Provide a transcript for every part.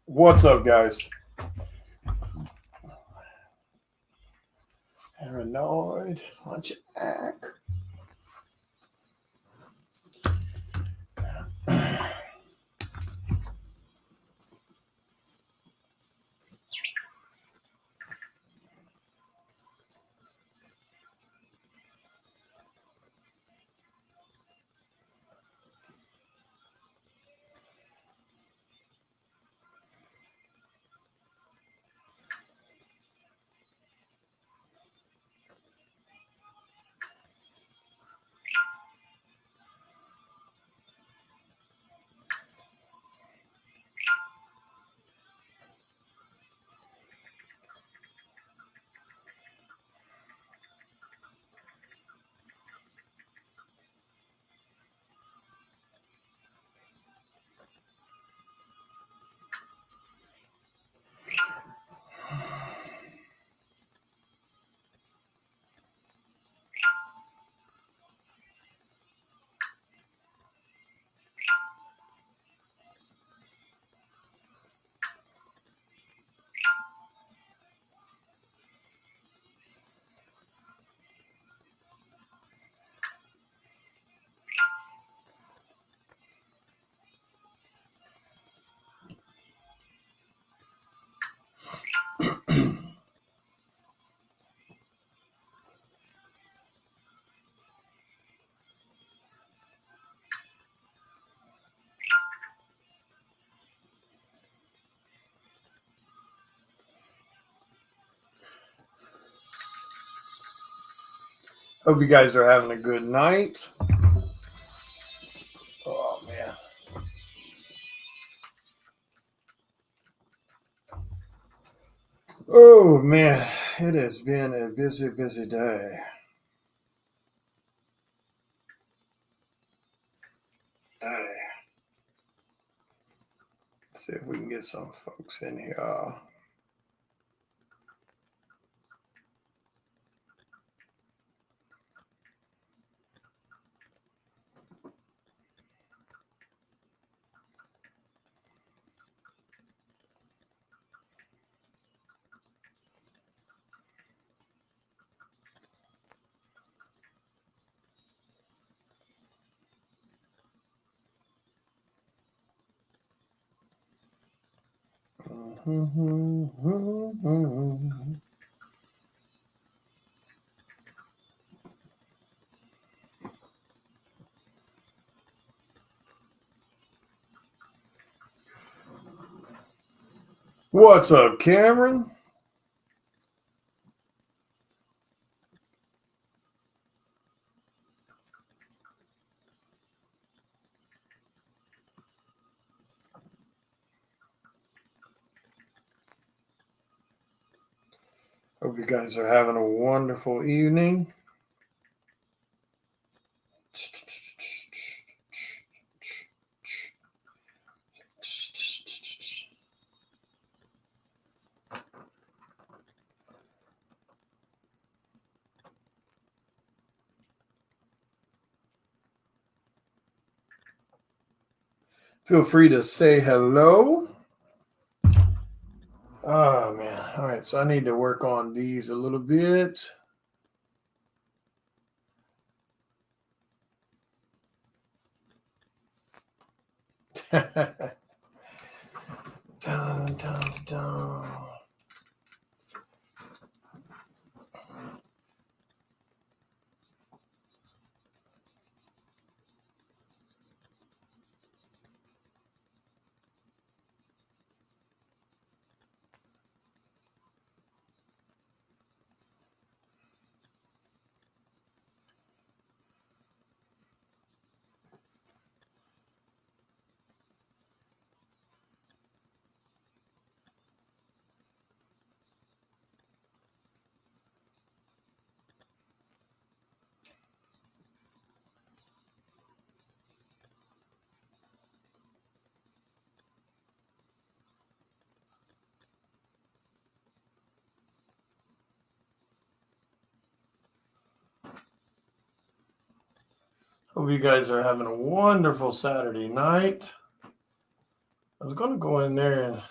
What's up, guys? Paranoid. Why don't you act? Hope you guys are having a good night. Oh, man. Oh, man. It has been a busy, busy day. Let's see if we can get some folks in here. What's up, Cameron? Hope you guys are having a wonderful evening. Feel free to say hello. Oh, man. All right, so I need to work on these a little bit. Dun, dun, dun. Hope you guys are having a wonderful Saturday night. I was going to go in there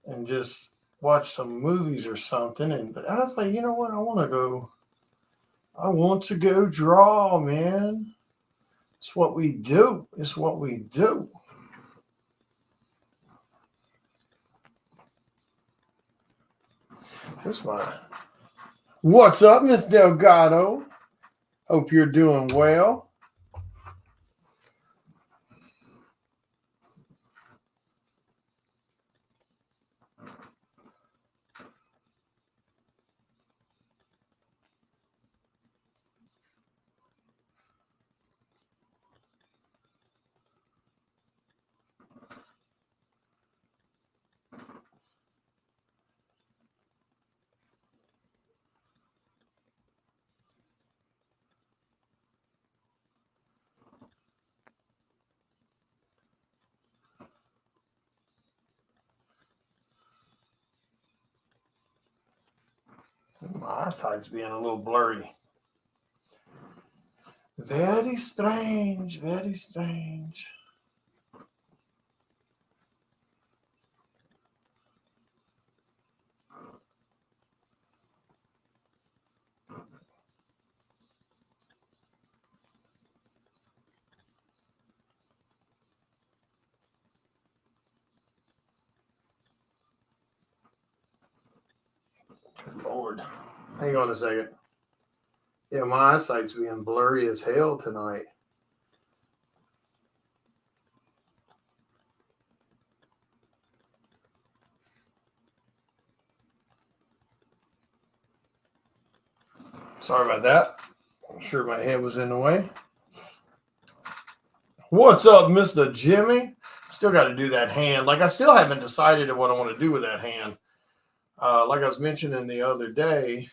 and just watch some movies or something, but I was like, you know what? I want to go draw, man. It's what we do. It's what we do. What's up, Miss Delgado? Hope you're doing well. My eyesight's being a little blurry. Very strange, very strange. Good Lord. Hang on a second. Yeah, my eyesight's being blurry as hell tonight. Sorry about that. I'm sure my head was in the way. What's up, Mr. Jimmy? Still got to do that hand. Like, I still haven't decided what I want to do with that hand. Like I was mentioning the other day,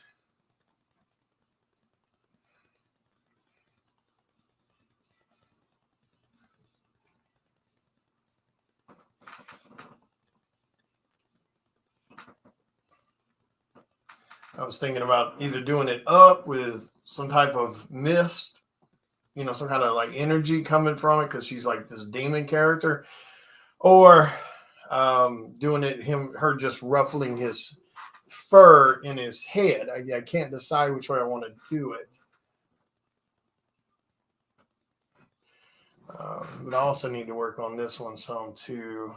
I was thinking about either doing it up with some type of mist, some kind of like energy coming from it because she's like this demon character, or doing her just ruffling his fur in his head. I can't decide which way I want to do it. But I also need to work on this one some too.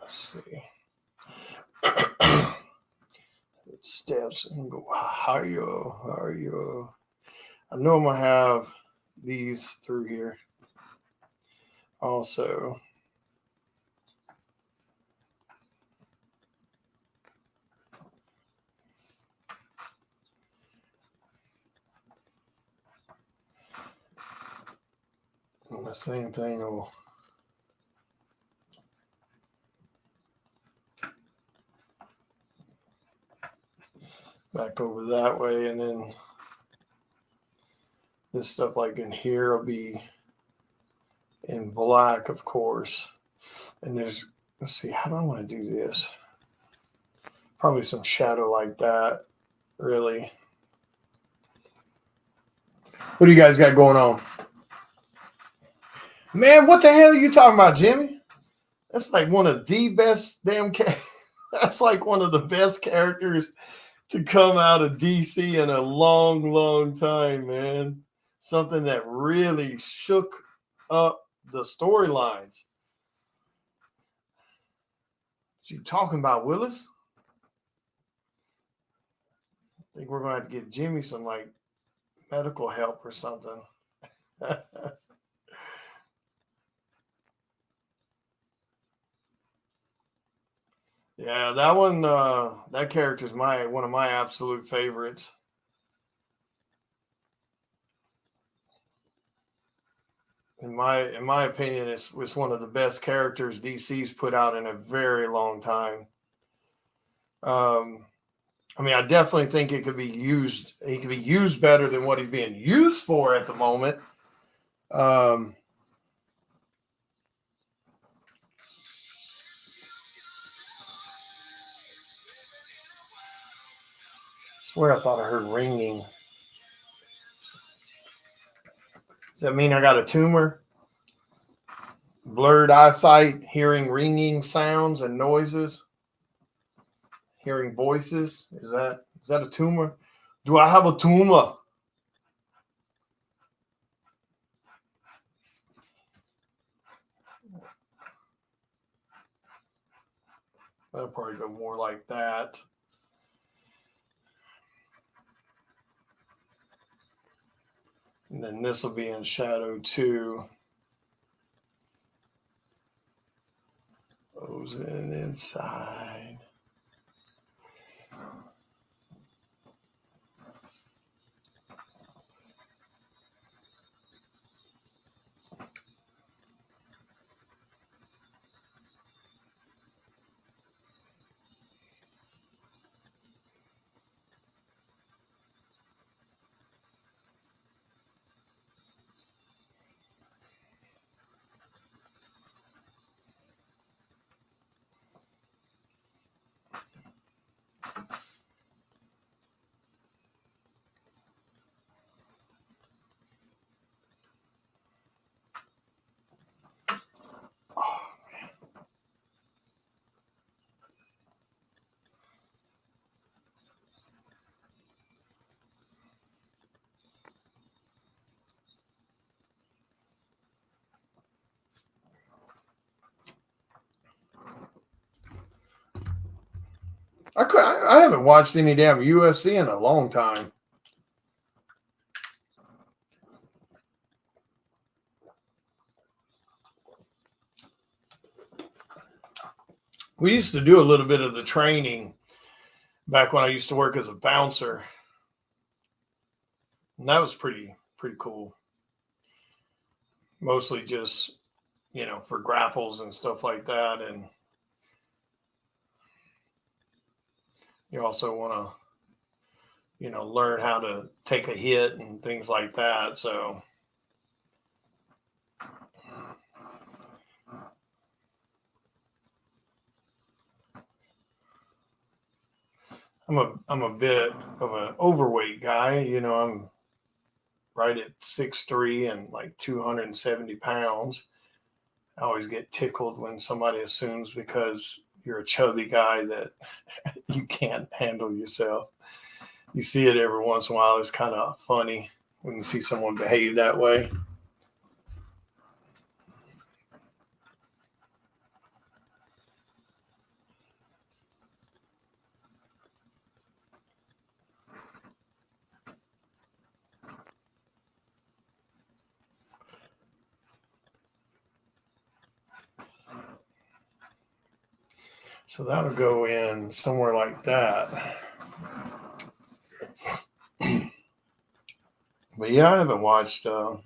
Let's see. Steps and go higher. I know I'm gonna have these through here. Also, the same thing will back over that way, and then this stuff like in here will be in black, of course. And let's see, how do I want to do this? Probably some shadow like that, really. What do you guys got going on? Man, what the hell are you talking about, Jimmy? That's like one of the best damn that's like one of the best characters to come out of DC in a long, long time, man. Something that really shook up the storylines. What you talking about, Willis? I think we're going to have to get Jimmy some like medical help or something. Yeah, that one, that character is one of my absolute favorites. In my opinion, it's one of the best characters DC's put out in a very long time. I mean, I definitely think it could be used. He could be used better than what he's being used for at the moment. swear I thought I heard ringing. Does that mean I got a tumor? Blurred eyesight, hearing ringing sounds and noises, hearing voices. Is that a tumor? Do I have a tumor? That'll probably go more like that. And then this will be in shadow too. Goes in inside. I haven't watched any damn UFC in a long time. We used to do a little bit of the training back when I used to work as a bouncer. And that was pretty cool. Mostly just, for grapples and stuff like that. And you also want to, learn how to take a hit and things like that. So I'm a bit of an overweight guy. I'm right at 6'3" and like 270 pounds. I always get tickled when somebody assumes because you're a chubby guy that you can't handle yourself. You see it every once in a while. It's kind of funny when you see someone behave that way. So that'll go in somewhere like that. But yeah, I haven't watched UFC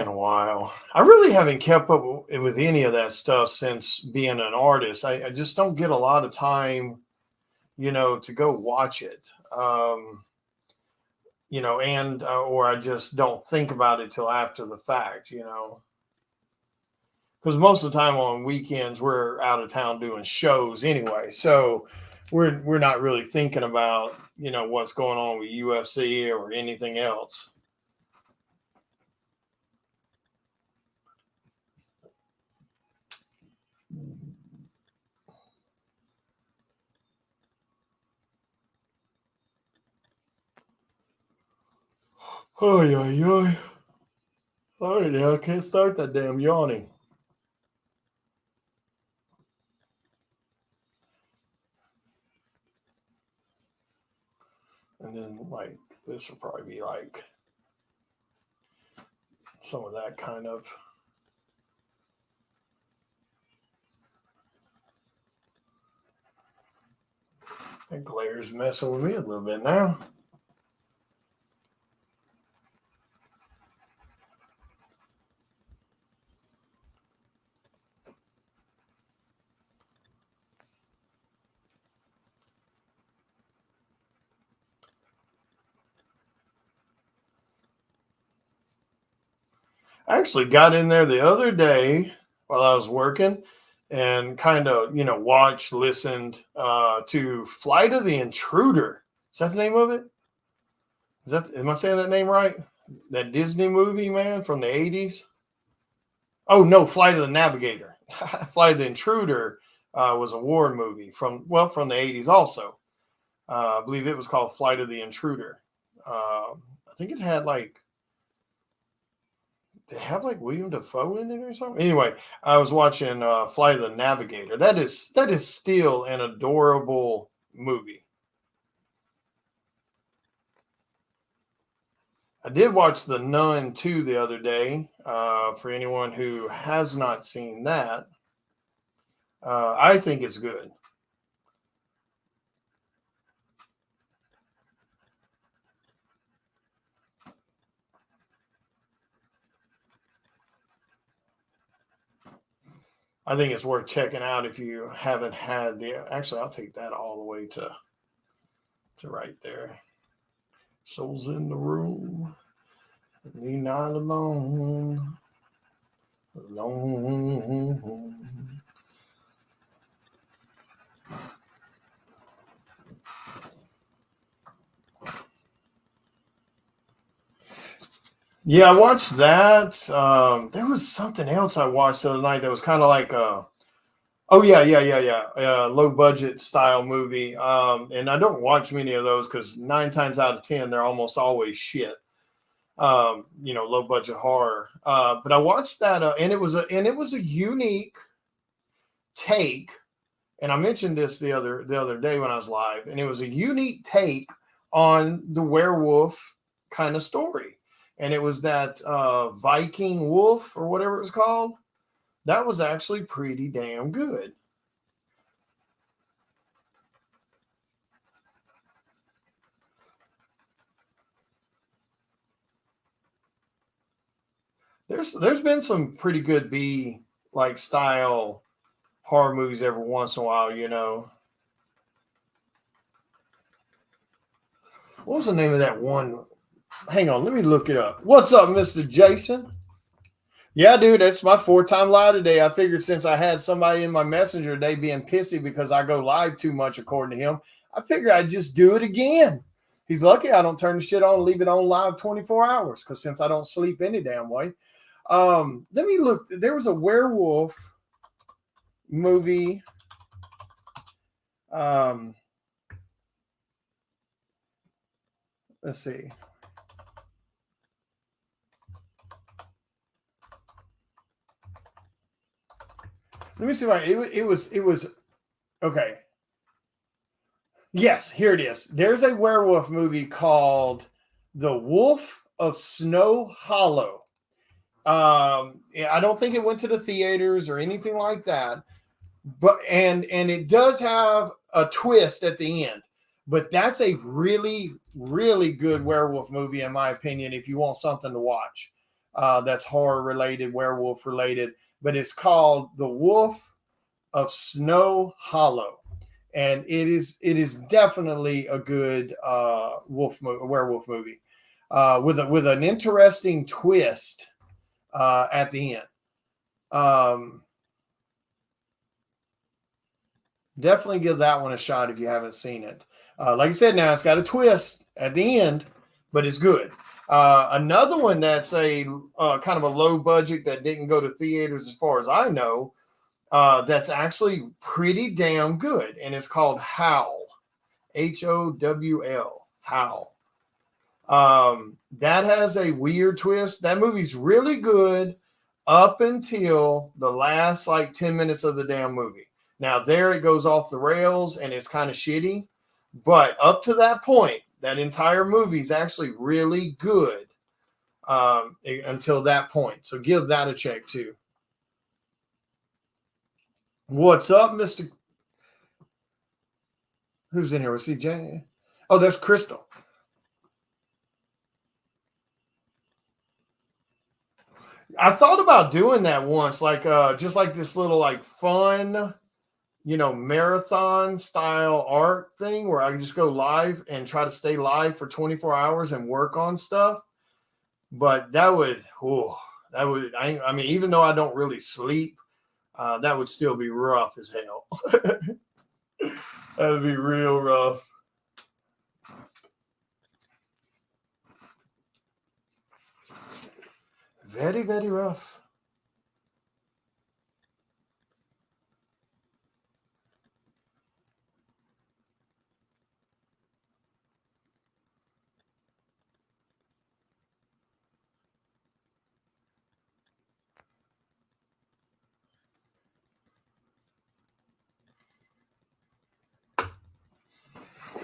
in a while. I really haven't kept up with any of that stuff since being an artist. I just don't get a lot of time, to go watch it. And or I just don't think about it till after the fact, because most of the time on weekends we're out of town doing shows anyway, so we're not really thinking about what's going on with UFC or anything else. Oh yeah. All right, now I can't start that damn yawning. And then like this will probably be like some of that kind of. That glare's messing with me a little bit now. I actually got in there the other day while I was working, and kind of, watched, listened to Flight of the Intruder. Is that the name of it? Am I saying that name right? That Disney movie, man, from the 80s? Oh, no, Flight of the Navigator. Flight of the Intruder was a war movie from the 80s also. I believe it was called Flight of the Intruder. I think it had they have William Dafoe in it or something. Anyway, I was watching Flight of the Navigator. That is still an adorable movie. I did watch The Nun 2 the other day. For anyone who has not seen that, I think it's good. I think it's worth checking out if you haven't had the. Actually, I'll take that all the way to right there. Souls in the room. You're not alone. Alone. Yeah, I watched that. There was something else I watched the other night that was kind of like low budget style movie. And I don't watch many of those because 9 times out of 10 they're almost always shit. Low budget horror. But I watched that, and it was a unique take. And I mentioned this the other day when I was live, and it was a unique take on the werewolf kind of story. And it was that Viking Wolf or whatever it was called. That was actually pretty damn good. There's been some pretty good B style horror movies every once in a while, What was the name of that one? Hang on, let me look it up. What's up, Mr. Jason? Yeah, dude, that's my 4th-time live today. I figured since I had somebody in my messenger today being pissy because I go live too much, according to him, I figured I'd just do it again. He's lucky I don't turn the shit on and leave it on live 24 hours because since I don't sleep any damn way. Let me look. There was a werewolf movie. Let's see. Let me see if it was okay. Yes, here it is. There's a werewolf movie called The Wolf of Snow Hollow. I don't think it went to the theaters or anything like that, but and it does have a twist at the end. But that's a really, really good werewolf movie, in my opinion, if you want something to watch that's horror related, werewolf related. But it's called The Wolf of Snow Hollow. And it is definitely a good werewolf movie with an interesting twist at the end. Definitely give that one a shot if you haven't seen it. Like I said, now it's got a twist at the end, but it's good. Another one that's a kind of a low budget that didn't go to theaters as far as I know, that's actually pretty damn good, and it's called Howl, Howl, Howl. That has a weird twist. That movie's really good up until the last 10 minutes of the damn movie. Now there it goes off the rails and it's kind of shitty, but up to that point, that entire movie is actually really good until that point. So give that a check too. What's up, Mr. Who's in here? Was CJ? Oh, that's Crystal. I thought about doing that once, just like this little fun, marathon style art thing where I can just go live and try to stay live for 24 hours and work on stuff. But I mean, even though I don't really sleep, that would still be rough as hell. That would be real rough. Very, very rough.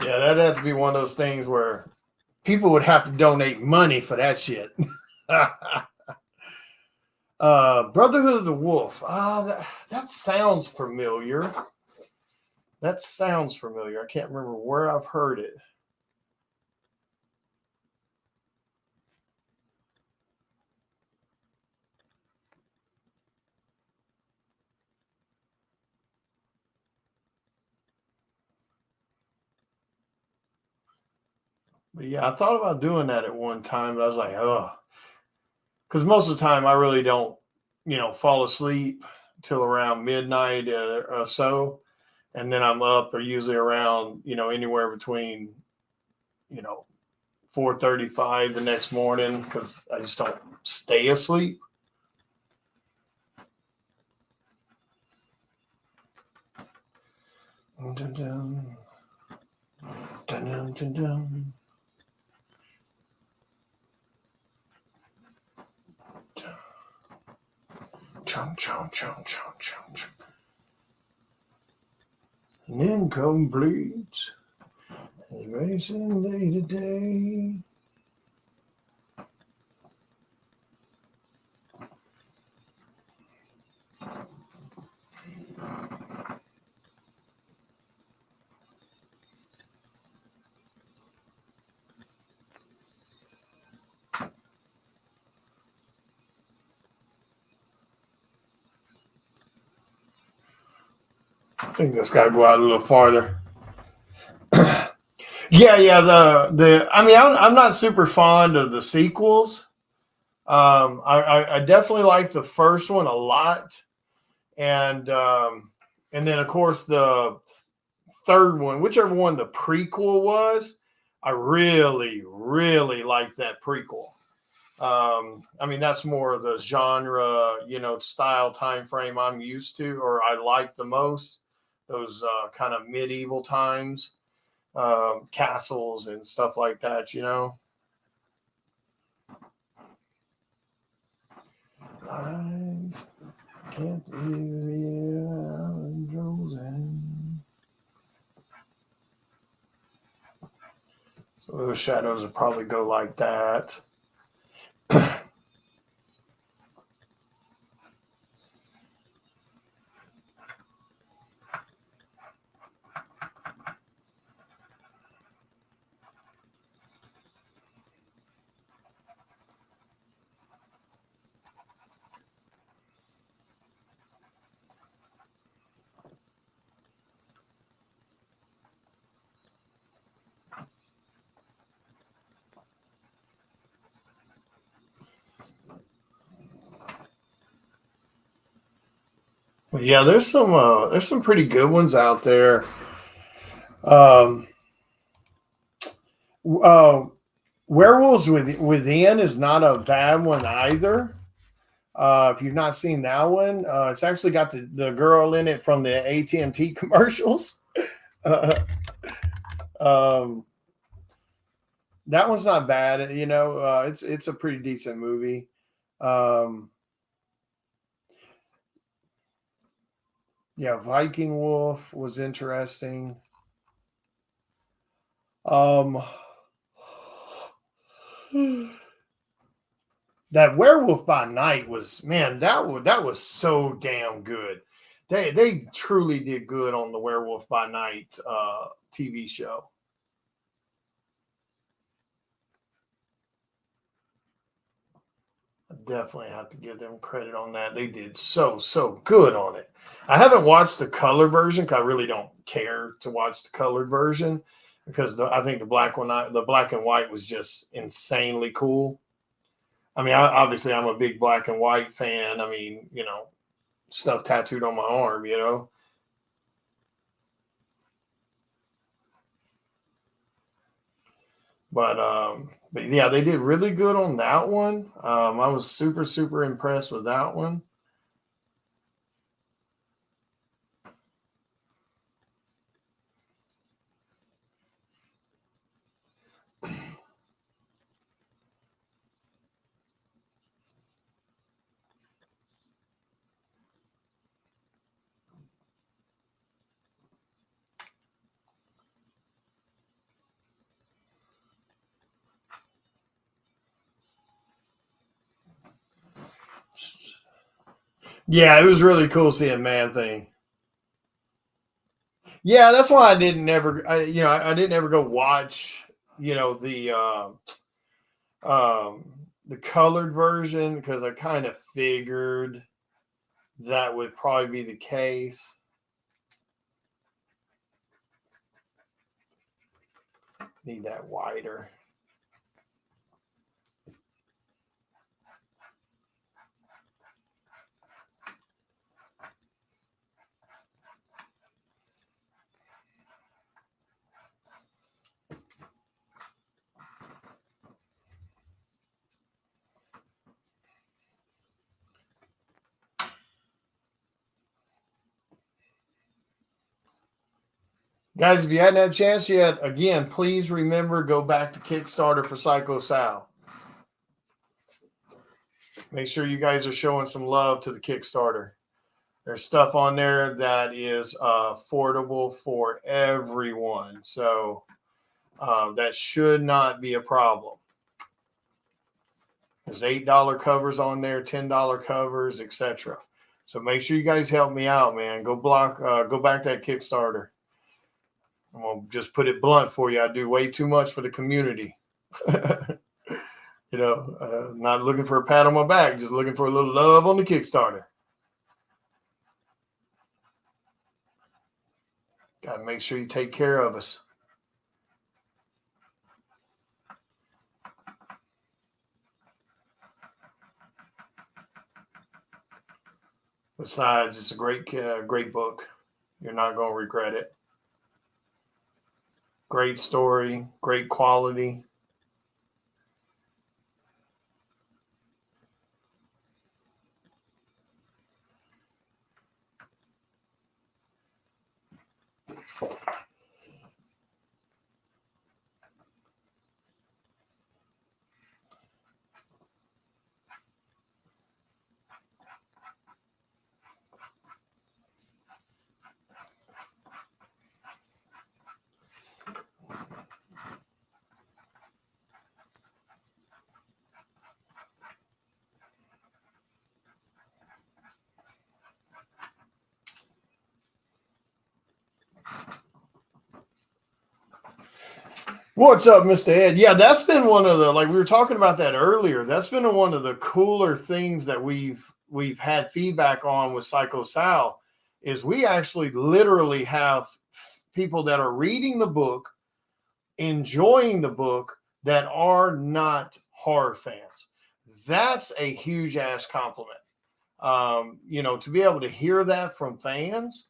Yeah, that'd have to be one of those things where people would have to donate money for that shit. Brotherhood of the Wolf. That sounds familiar. That sounds familiar. I can't remember where I've heard it. But yeah, I thought about doing that at one time, but I was like, oh, because most of the time I really don't, fall asleep till around midnight or so, and then I'm up or usually around, anywhere between, you know, 4:35 the next morning because I just don't stay asleep. Dun, dun, dun, dun, dun, dun. Chomp, chomp, chomp, chomp, chomp, chomp. And incomplete. Racing day to day. I think this got to go out a little farther. Yeah. The. I mean, I'm not super fond of the sequels. I definitely like the first one a lot, and then of course the third one, whichever one the prequel was, I really really like that prequel. I mean, that's more of the genre, style time frame I'm used to, or I like the most. Those kind of medieval times, castles and stuff like that. I can't So those shadows will probably go like that. But yeah, there's some pretty good ones out there. Um, uh, Werewolves Within is not a bad one either. If you've not seen that one, it's actually got the girl in it from the AT&T commercials. Uh, um, that one's not bad. It's a pretty decent movie. Um, yeah, Viking Wolf was interesting. Um, that Werewolf by Night was, man, that was so damn good. They truly did good on the Werewolf by Night TV show. I definitely have to give them credit on that. They did so good on it. I haven't watched the color version because I really don't care to watch the colored version because I think the black and white was just insanely cool. I mean, obviously I'm a big black and white fan. I mean, stuff tattooed on my arm, you know. But yeah, they did really good on that one. I was super impressed with that one. Yeah, it was really cool seeing Man Thing. Yeah, that's why I didn't ever go watch, you know, the colored version because I kind of figured that would probably be the case. Need that wider. Guys, if you hadn't had a chance yet, again, please remember, go back to Kickstarter for Psycho Sal. Make sure you guys are showing some love to the Kickstarter. There's stuff on there that is affordable for everyone. So that should not be a problem. There's $8 covers on there, $10 covers, etc. So make sure you guys help me out, man. Go back to that Kickstarter. I'm gonna just put it blunt for you. I do way too much for the community. Not looking for a pat on my back, just looking for a little love on the Kickstarter. Got to make sure you take care of us. Besides, it's a great book. You're not going to regret it. Great story, great quality. What's up, Mr. Ed? Yeah, that's been one of the, like we were talking about that earlier. That's been one of the cooler things that we've had feedback on with Psycho Sal is we actually literally have people that are reading the book, enjoying the book that are not horror fans. That's a huge ass compliment. To be able to hear that from fans,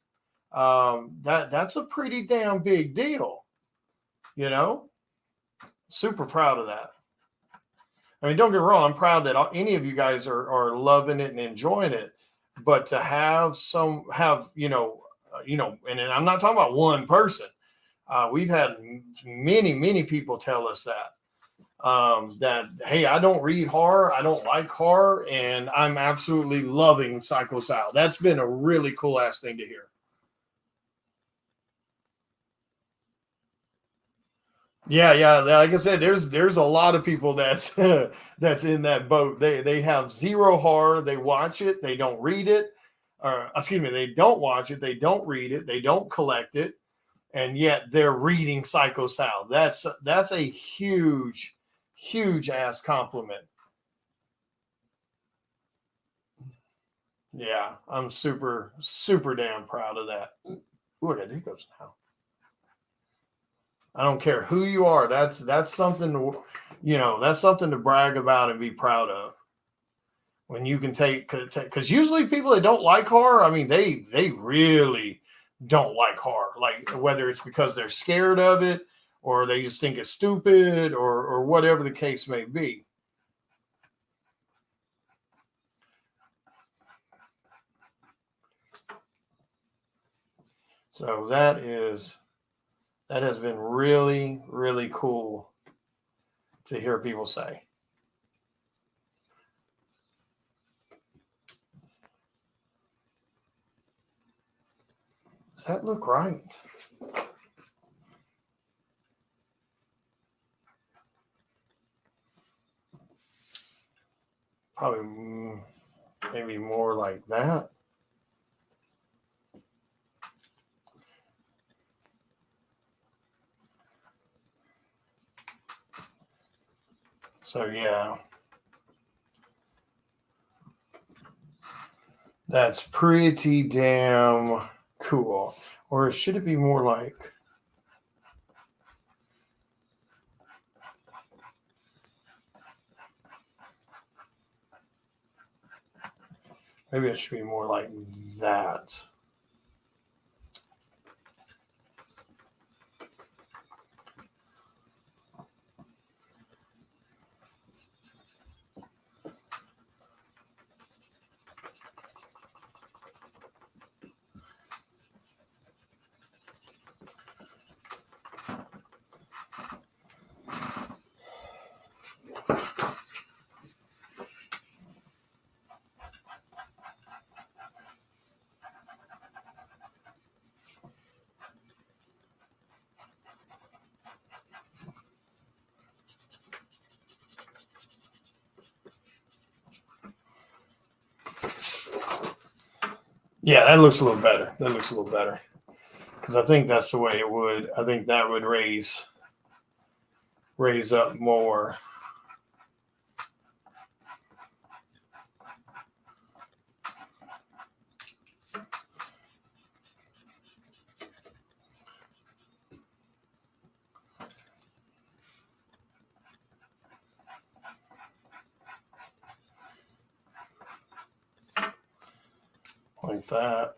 that's a pretty damn big deal. Super proud of that. I mean, don't get me wrong, I'm proud that any of you guys are loving it and enjoying it. But to and I'm not talking about one person. We've had many people tell us that hey, I don't read horror, I don't like horror, and I'm absolutely loving Psycho Sal. That's been a really cool ass thing to hear. Yeah. Like I said, there's a lot of people that's that's in that boat. They have zero horror. They watch it. They don't read it. Or excuse me, they don't watch it. They don't read it. They don't collect it, and yet they're reading Psycho Sal. That's a huge ass compliment. Yeah, I'm super damn proud of that. Ooh, I got hiccups now. I don't care who you are. That's something to, that's something to brag about and be proud of. When you can take, because usually people that don't like horror, I mean, they really don't like horror. Like whether it's because they're scared of it or they just think it's stupid or whatever the case may be. So that has been really, really cool to hear people say. Does that look right? Probably maybe more like that. So yeah, that's pretty damn cool. Or should it be more like, maybe it should be more like that. Yeah, that looks a little better. That looks a little better. Because I think that's the way it would. I think that would raise up more. Like that.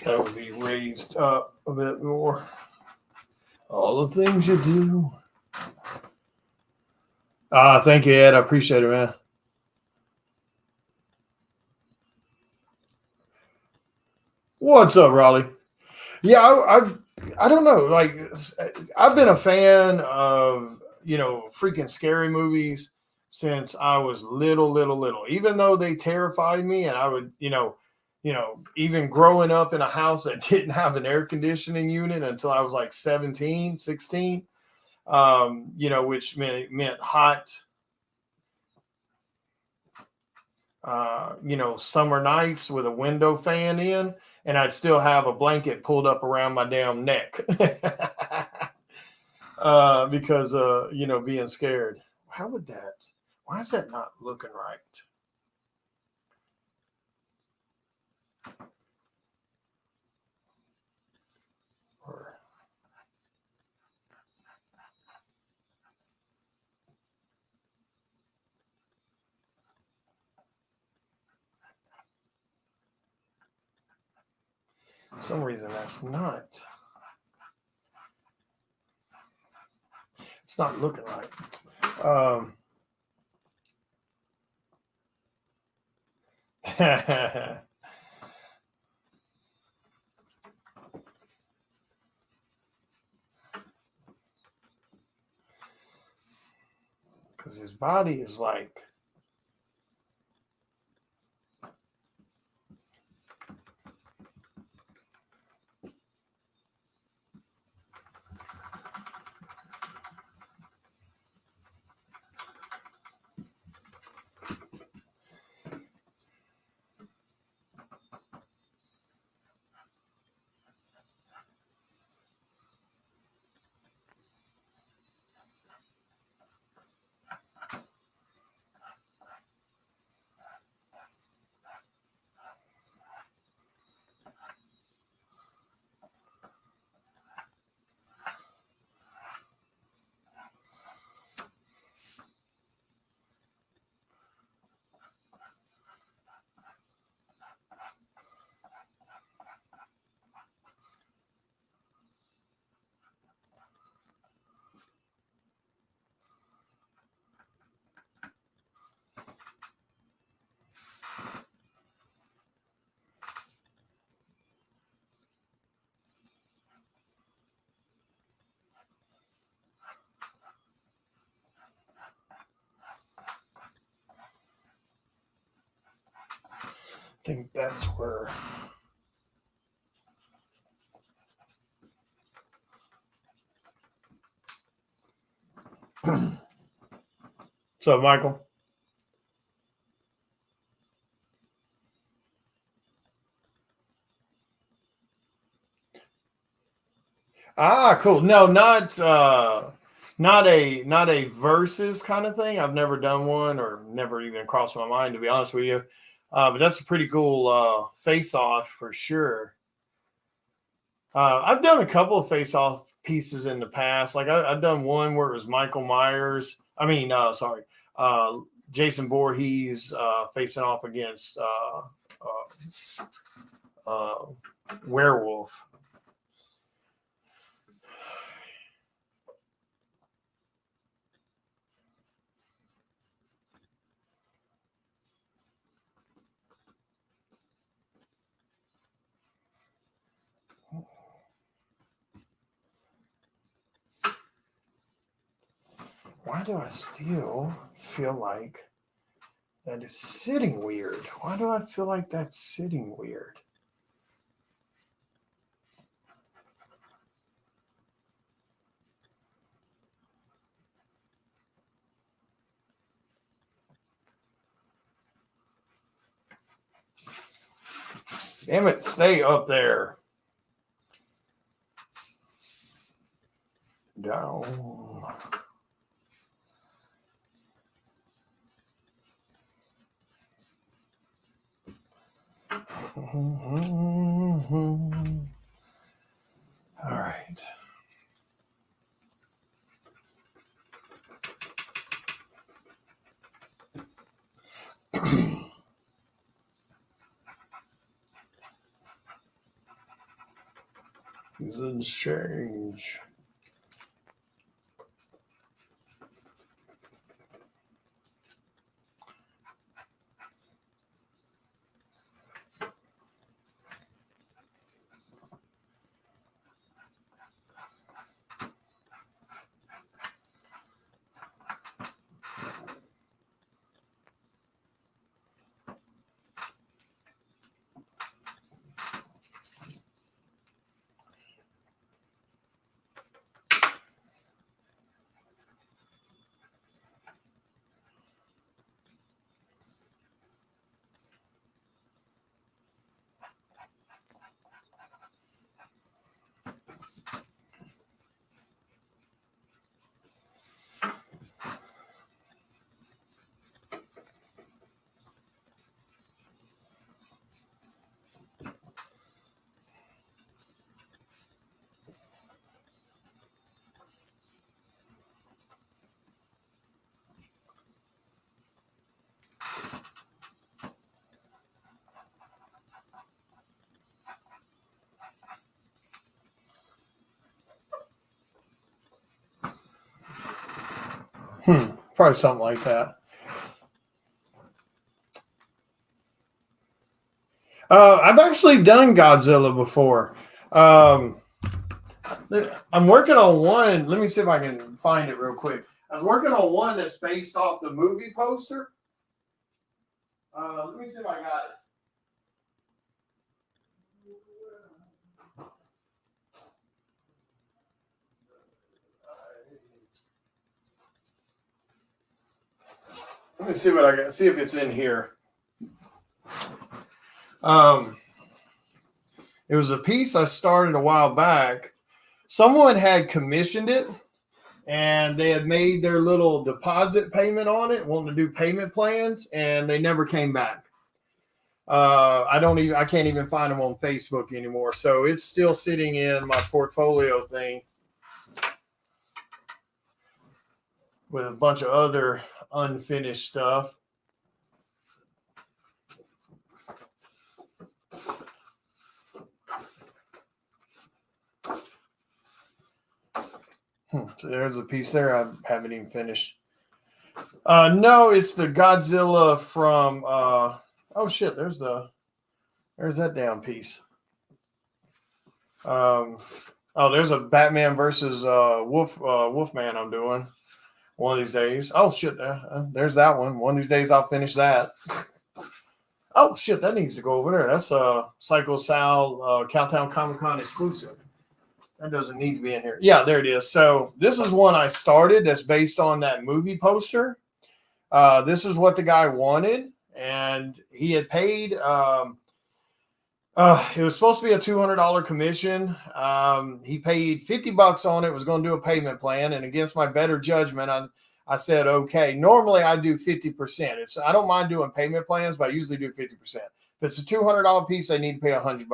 That would be raised up a bit more. All the things you do. Thank you, Ed. I appreciate it, man. What's up, Raleigh? Yeah, I don't know. Like, I've been a fan of freaking scary movies since I was little. Even though they terrified me, and I would even growing up in a house that didn't have an air conditioning unit until I was like 17, 16. Which meant hot. Summer nights with a window fan in, and I'd still have a blanket pulled up around my damn neck because being scared. Why is that not looking right? Or, for some reason that's not. It's not looking right. Because his body is like. think that's where. So, Michael. Ah, cool. No, not a versus kind of thing. I've never done one or never even crossed my mind, to be honest with you. But that's a pretty cool face off for sure. I've done a couple of face off pieces in the past. Like I've done one where it was Michael Myers. Jason Voorhees facing off against werewolf. Why do I still feel like that is sitting weird? Why do I feel like that's sitting weird? Damn it, stay up there. Down. All right. Seasons change. Probably something like that. I've actually done Godzilla before. I'm working on one. Let me see if I can find it real quick. I was working on one that's based off the movie poster. Let me see if I got it. Let me see what I got. See if it's in here. It was a piece I started a while back. Someone had commissioned it, and they had made their little deposit payment on it, wanting to do payment plans, and they never came back. I can't even find them on Facebook anymore. So it's still sitting in my portfolio thing with a bunch of other unfinished stuff. So there's a piece there I haven't even finished. No, it's the Godzilla from oh shit, there's that damn piece. There's a Batman versus Wolfman I'm doing one of these days. Oh shit, there's that one. One of these days I'll finish that. Oh shit, that needs to go over there. That's a Psycho Sal Cowtown Comic Con exclusive. That doesn't need to be in here. Yeah, there it is. So this is one I started that's based on that movie poster. This is what the guy wanted, and he had paid. It was supposed to be a $200 commission. He paid $50 on it. Was going to do a payment plan, and against my better judgment, I said okay. Normally, I do 50%. I don't mind doing payment plans, but I usually do 50%. If it's a $200 piece, I need to pay $100.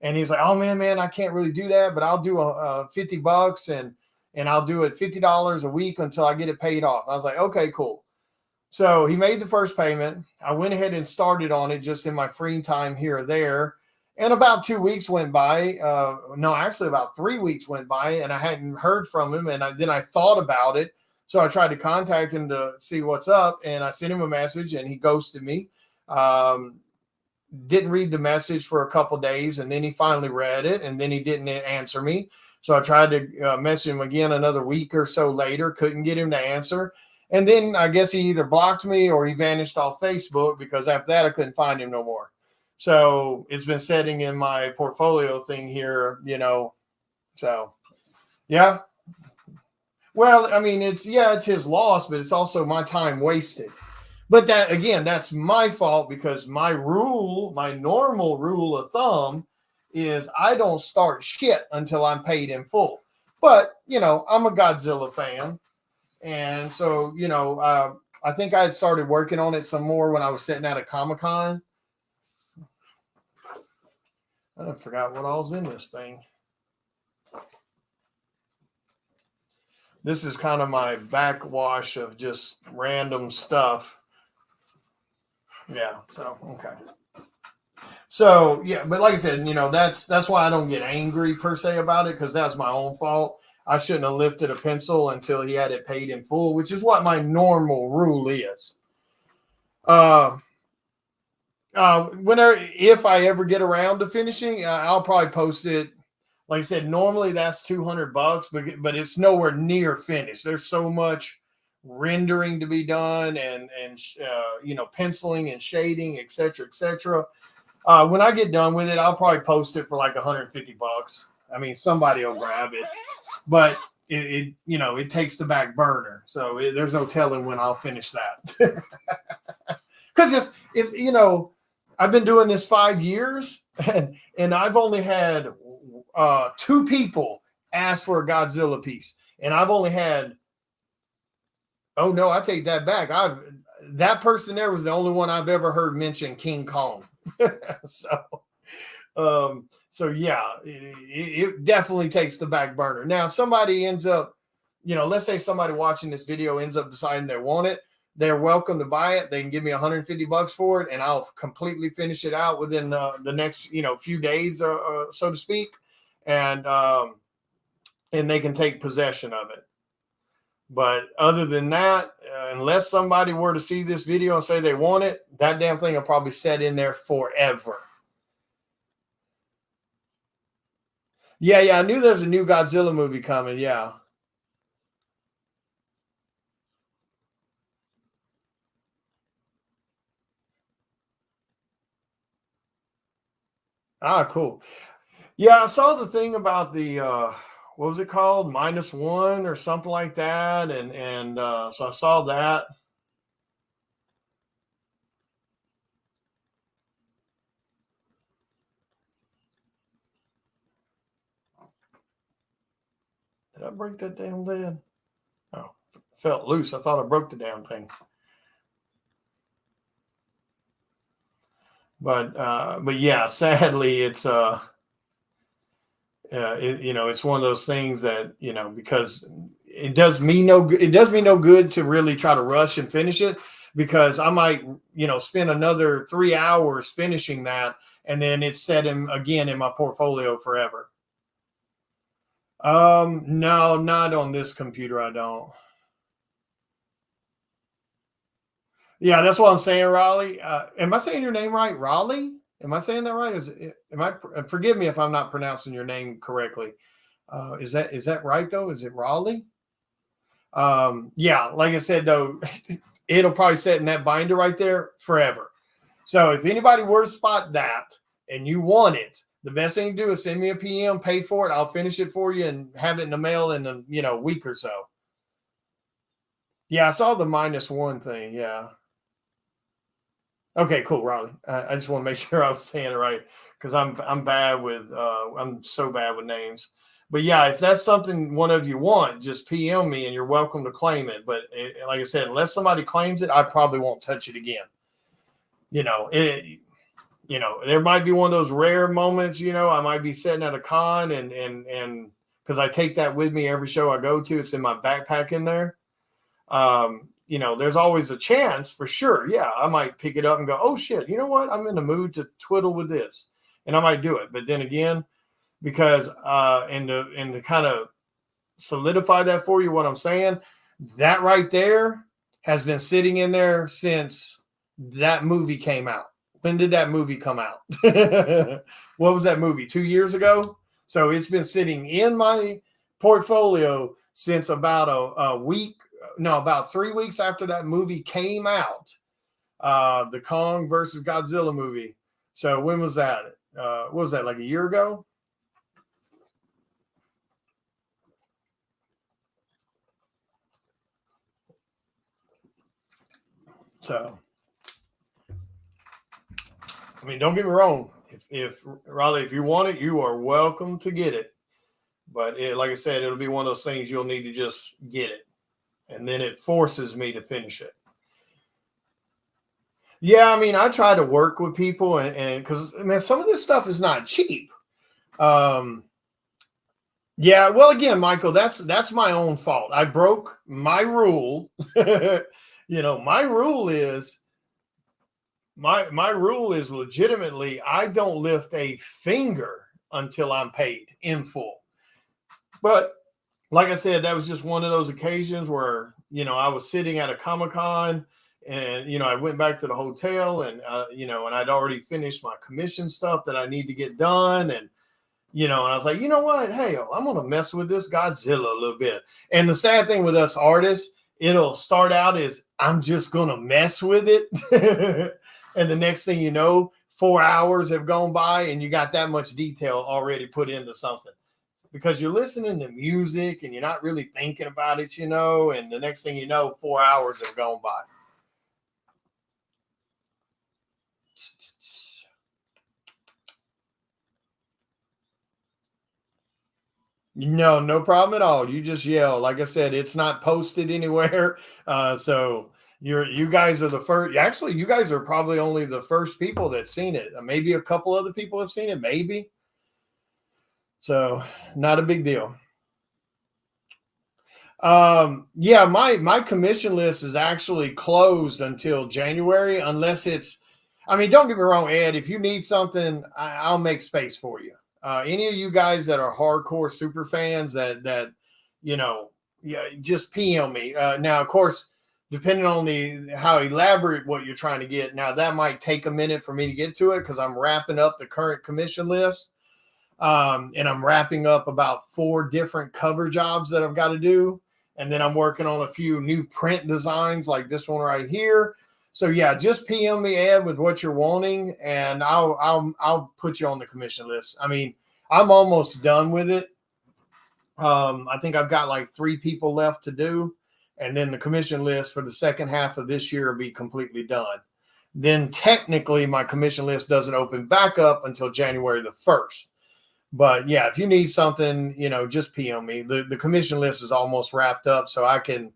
And he's like, "Oh man, I can't really do that, but I'll do a $50 and I'll do it $50 a week until I get it paid off." I was like, "Okay, cool." So he made the first payment. I went ahead and started on it just in my free time here or there. And about 2 weeks went by. No, actually about 3 weeks went by, and I hadn't heard from him. And then I thought about it. So I tried to contact him to see what's up. And I sent him a message, and he ghosted me. Didn't read the message for a couple days, and then he finally read it, and then he didn't answer me. So I tried to message him again another week or so later. Couldn't get him to answer. And then I guess he either blocked me or he vanished off Facebook, because after that I couldn't find him no more. So it's been sitting in my portfolio thing here, So yeah. Well, I mean, it's his loss, but it's also my time wasted. But that, again, that's my fault, because my normal rule of thumb is I don't start shit until I'm paid in full. But, I'm a Godzilla fan. And so, I think I had started working on it some more when I was sitting at a Comic-Con. I forgot what all's in this thing. This is kind of my backwash of just random stuff. Yeah, so, okay. So, yeah, but like I said, that's why I don't get angry per se about it, because that's my own fault. I shouldn't have lifted a pencil until he had it paid in full, which is what my normal rule is. If I ever get around to finishing, I'll probably post it. Like I said, normally that's $200, but it's nowhere near finished. There's so much rendering to be done, and penciling and shading, etc., etc. When I get done with it, I'll probably post it for like $150. I mean, somebody will grab it, but it takes the back burner, so there's no telling when I'll finish that. Because it's I've been doing this 5 years, and I've only had 2 people ask for a Godzilla piece, and I've only had. Oh no, I take that back. That person there was the only one I've ever heard mention King Kong. So yeah, it definitely takes the back burner. Now, if somebody ends up, let's say somebody watching this video ends up deciding they want it, they're welcome to buy it. They can give me $150 for it, and I'll completely finish it out within the next, few days, so to speak, and they can take possession of it. But other than that, unless somebody were to see this video and say they want it, that damn thing will probably sit in there forever. Yeah, I knew there's a new Godzilla movie coming, yeah. Ah, cool. Yeah, I saw the thing about the what was it called? -1 or something like that. And so I saw that. Did I break that damn lid? Oh, it felt loose. I thought I broke the damn thing. But yeah, sadly, it's it's one of those things that, because it does me no good to really try to rush and finish it, because I might, spend another 3 hours finishing that, and then it's set again in my portfolio forever. No, not on this computer. I don't. Yeah, that's what I'm saying, Raleigh. Am I saying your name right, Raleigh? Am I saying that right? Forgive me if I'm not pronouncing your name correctly. Is that right though? Is it Raleigh? Yeah, like I said though, it'll probably sit in that binder right there forever. So if anybody were to spot that and you want it, the best thing to do is send me a PM, pay for it. I'll finish it for you and have it in the mail in a week or so. Yeah, I saw the -1 thing. Yeah. Okay, cool, Riley. I just want to make sure I was saying it right because I'm bad with I'm so bad with names. But yeah, if that's something one of you want, just PM me and you're welcome to claim it. But like I said, unless somebody claims it, I probably won't touch it again. There might be one of those rare moments. I might be sitting at a con and because I take that with me every show I go to, it's in my backpack in there. There's always a chance for sure. Yeah, I might pick it up and go, oh shit, you know what? I'm in the mood to twiddle with this. And I might do it. But then again, because and to kind of solidify that for you, what I'm saying, that right there has been sitting in there since that movie came out. When did that movie come out? What was that movie? 2 years ago? So it's been sitting in my portfolio since about a week. No, about 3 weeks after that movie came out, the Kong versus Godzilla movie. So when was that? What was that, like a year ago? So, I mean, don't get me wrong. If Riley, if you want it, you are welcome to get it. But like I said, it'll be one of those things you'll need to just get it. And then it forces me to finish it. Yeah, I mean, I try to work with people and because some of this stuff is not cheap. Yeah, well, again, Michael, that's my own fault. I broke my rule. My rule is my rule is legitimately I don't lift a finger until I'm paid in full. But like I said, that was just one of those occasions where I was sitting at a Comic-Con and I went back to the hotel and and I'd already finished my commission stuff that I need to get done and I was like, you know what? Hey, I'm going to mess with this Godzilla a little bit. And the sad thing with us artists, it'll start out as I'm just going to mess with it. And the next thing you know, 4 hours have gone by and you got that much detail already put into something because you're listening to music and you're not really thinking about it, and the next thing you know, 4 hours have gone by. No problem at all. You just yell. Like I said, it's not posted anywhere. So you guys are the first. Actually, you guys are probably only the first people that's seen it. Maybe a couple other people have seen it, maybe. So not a big deal. Yeah, my commission list is actually closed until January, unless it's. I mean, don't get me wrong, Ed. If you need something, I'll make space for you. Any of you guys that are hardcore super fans that yeah, just PM me. Now, of course, depending on how elaborate what you're trying to get, now that might take a minute for me to get to it because I'm wrapping up the current commission list, and I'm wrapping up about 4 different cover jobs that I've got to do, and then I'm working on a few new print designs like this one right here. So yeah, just PM me, Ed, with what you're wanting, and I'll put you on the commission list. I mean, I'm almost done with it. I think I've got like 3 people left to do, and then the commission list for the second half of this year will be completely done. Then technically, my commission list doesn't open back up until January the 1st. But yeah, if you need something, just PM me. The commission list is almost wrapped up, so I can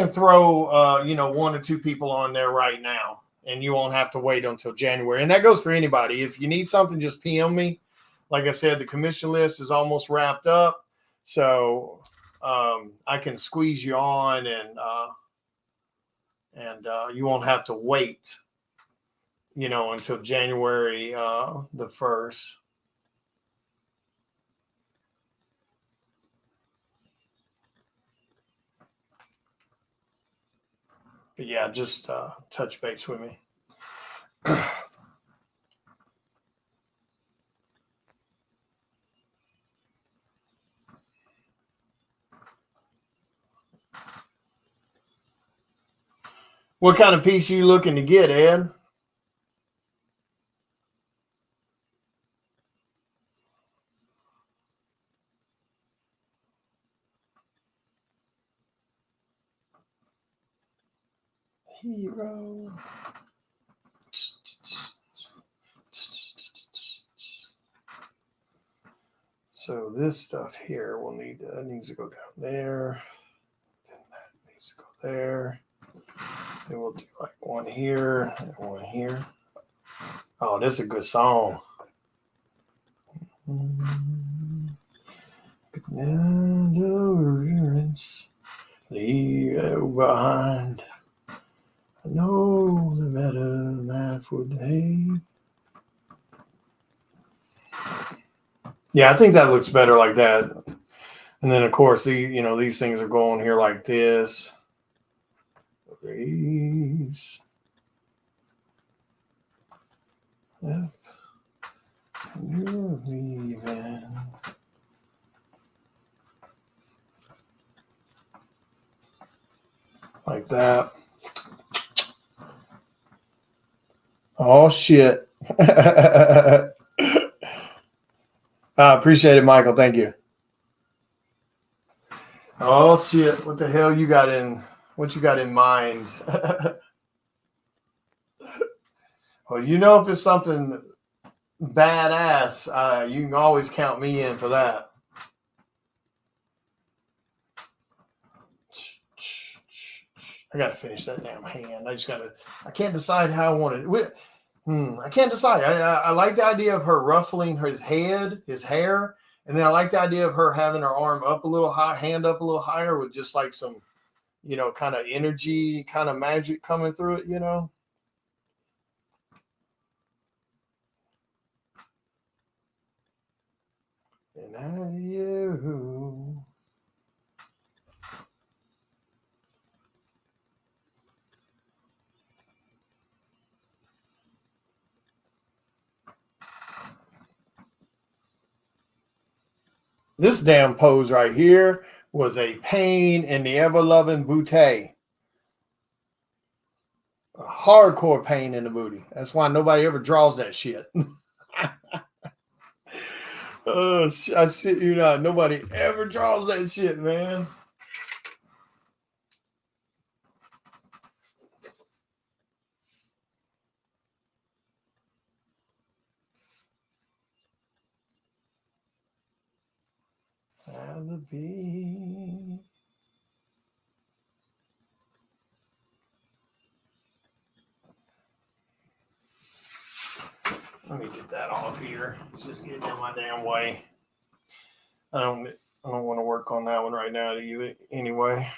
throw 1 or 2 people on there right now, and you won't have to wait until January. And that goes for anybody. If you need something, just PM me. Like I said, the commission list is almost wrapped up, so I can squeeze you on, and you won't have to wait, until January the 1st. But yeah, just touch base with me. What kind of piece are you looking to get, Ed? hero. So this stuff here will needs to go down there. Then that needs to go there. Then we'll do like one here and one here. Oh, this is a good song. Endurance, leave behind. I know the better life for day. Yeah, I think that looks better like that. And then of course these things are going here like this. Raise. Yep. You're leaving. Like that. Oh shit. I appreciate it, Michael. Thank you. Oh shit. What the hell what you got in mind? Well, if it's something badass, you can always count me in for that. I gotta finish that damn hand. I can't decide how I want it. I can't decide. I like the idea of her ruffling his hair, and then I like the idea of her having her arm up a little high, hand up a little higher with just like some, kind of energy, kind of magic coming through it, And I you. This damn pose right here was a pain in the ever-loving booty. A hardcore pain in the booty. That's why nobody ever draws that shit. I shit you not. Nobody ever draws that shit, man. Alibi. Let me get that off here. It's just getting in my damn way. I don't want to work on that one right now either. Anyway.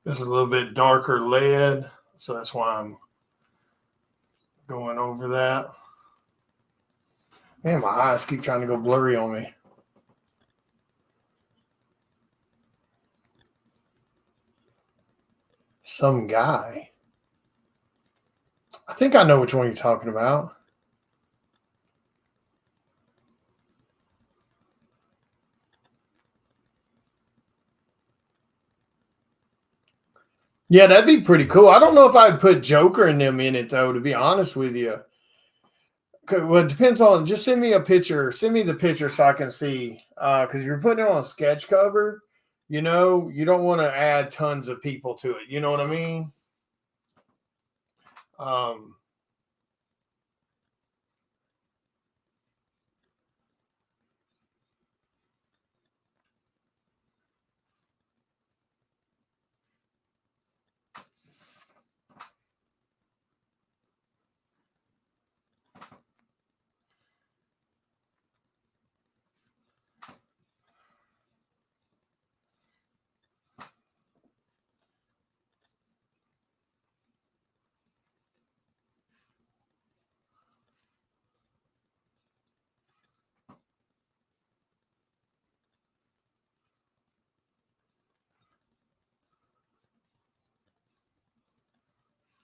This is a little bit darker lead, so that's why I'm going over that. Man, my eyes keep trying to go blurry on me. Some guy. I think I know which one you're talking about. Yeah, that'd be pretty cool. I don't know if I'd put Joker and them in it, though, to be honest with you. Well, it depends on, just send me a picture. Send me the picture so I can see. Because you're putting it on a sketch cover, you don't want to add tons of people to it. You know what I mean?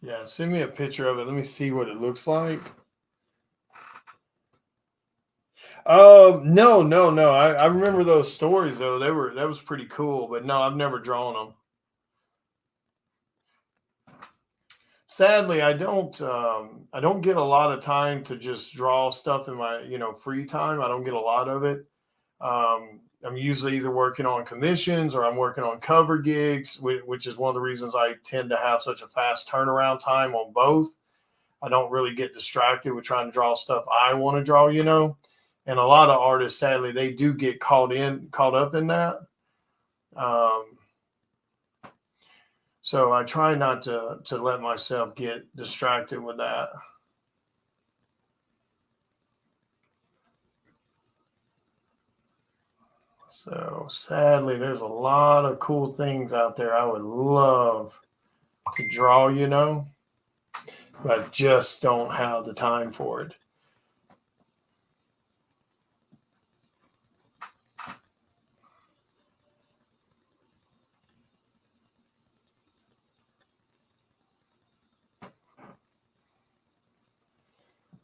Yeah, send me a picture of it. Let me see what it looks like. No. I remember those stories though. That was pretty cool. But no, I've never drawn them. Sadly, I don't get a lot of time to just draw stuff in my free time. I don't get a lot of it. I'm usually either working on commissions or I'm working on cover gigs, which is one of the reasons I tend to have such a fast turnaround time on both. I don't really get distracted with trying to draw stuff I want to draw, And a lot of artists, sadly, they do get caught up in that. So I try not to let myself get distracted with that. So sadly, there's a lot of cool things out there I would love to draw, but I just don't have the time for it.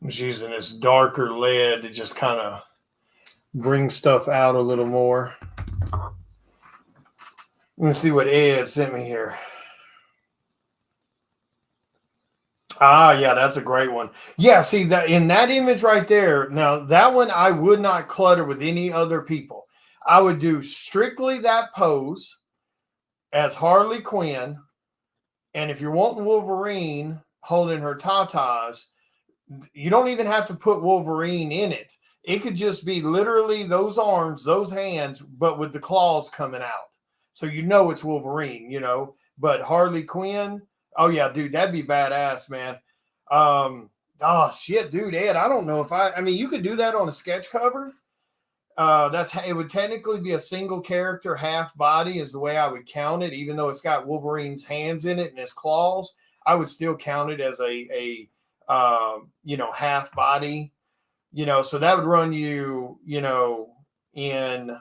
I'm just using this darker lead to just kind of bring stuff out a little more. Let me see what Ed sent me here. Yeah, that's a great one. Yeah, see that in that image right there. Now that one I would not clutter with any other people. I would do strictly that pose as Harley Quinn. And if you're wanting Wolverine holding her tatas, you don't even have to put Wolverine in it. It could just be literally those arms, those hands, but with the claws coming out. So it's Wolverine, But Harley Quinn, oh yeah, dude, that'd be badass, man. Oh shit, dude, Ed, I don't know if I mean you could do that on a sketch cover. It would technically be a single character half body is the way I would count it, even though it's got Wolverine's hands in it and his claws. I would still count it as a half body, so that would run you, in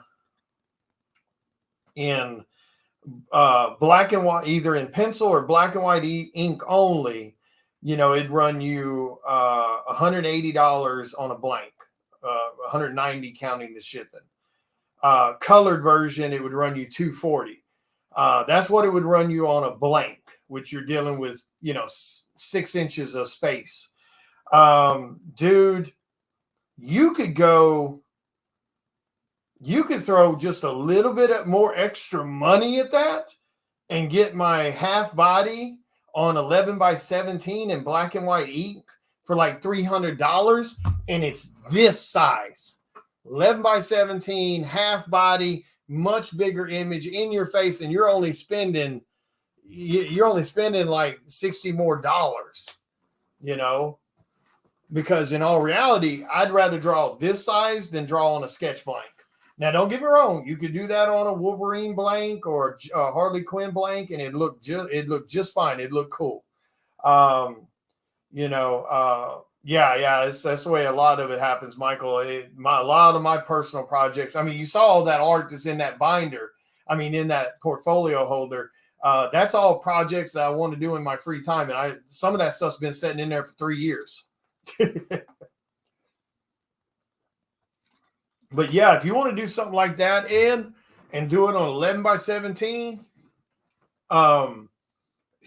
black and white, either in pencil or black and white ink only, it'd run you $180 on a blank, 190 counting the shipping. Colored version, it would run you $240. That's what it would run you on a blank, which you're dealing with, 6 inches of space. Dude, you could throw just a little bit more extra money at that and get my half body on 11 by 17 in black and white ink for like $300. And it's this size, 11 by 17, half body, much bigger image in your face. And you're only spending like $60 more, because in all reality, I'd rather draw this size than draw on a sketch blank. Now, don't get me wrong. You could do that on a Wolverine blank or a Harley Quinn blank, and it looked just fine. It looked cool. Yeah, that's the way a lot of it happens, Michael. A lot of my personal projects. I mean, you saw all that art that's in that binder. I mean, in that portfolio holder. That's all projects that I want to do in my free time, and some of that stuff's been sitting in there for 3 years. But yeah, if you want to do something like that, Ed, and do it on 11x17,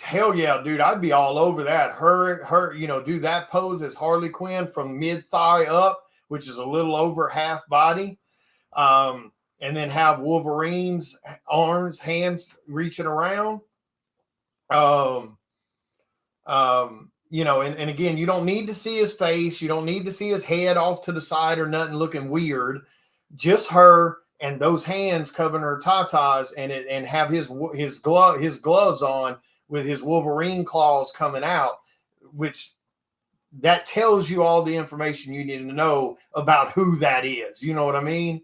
hell yeah, dude, I'd be all over that. Her, do that pose as Harley Quinn from mid thigh up, which is a little over half body, and then have Wolverine's arms, hands reaching around. And again, you don't need to see his face. You don't need to see his head off to the side or nothing looking weird. Just her and those hands covering her tatas, and have his gloves on with his Wolverine claws coming out, which that tells you all the information you need to know about who that is. You know what I mean?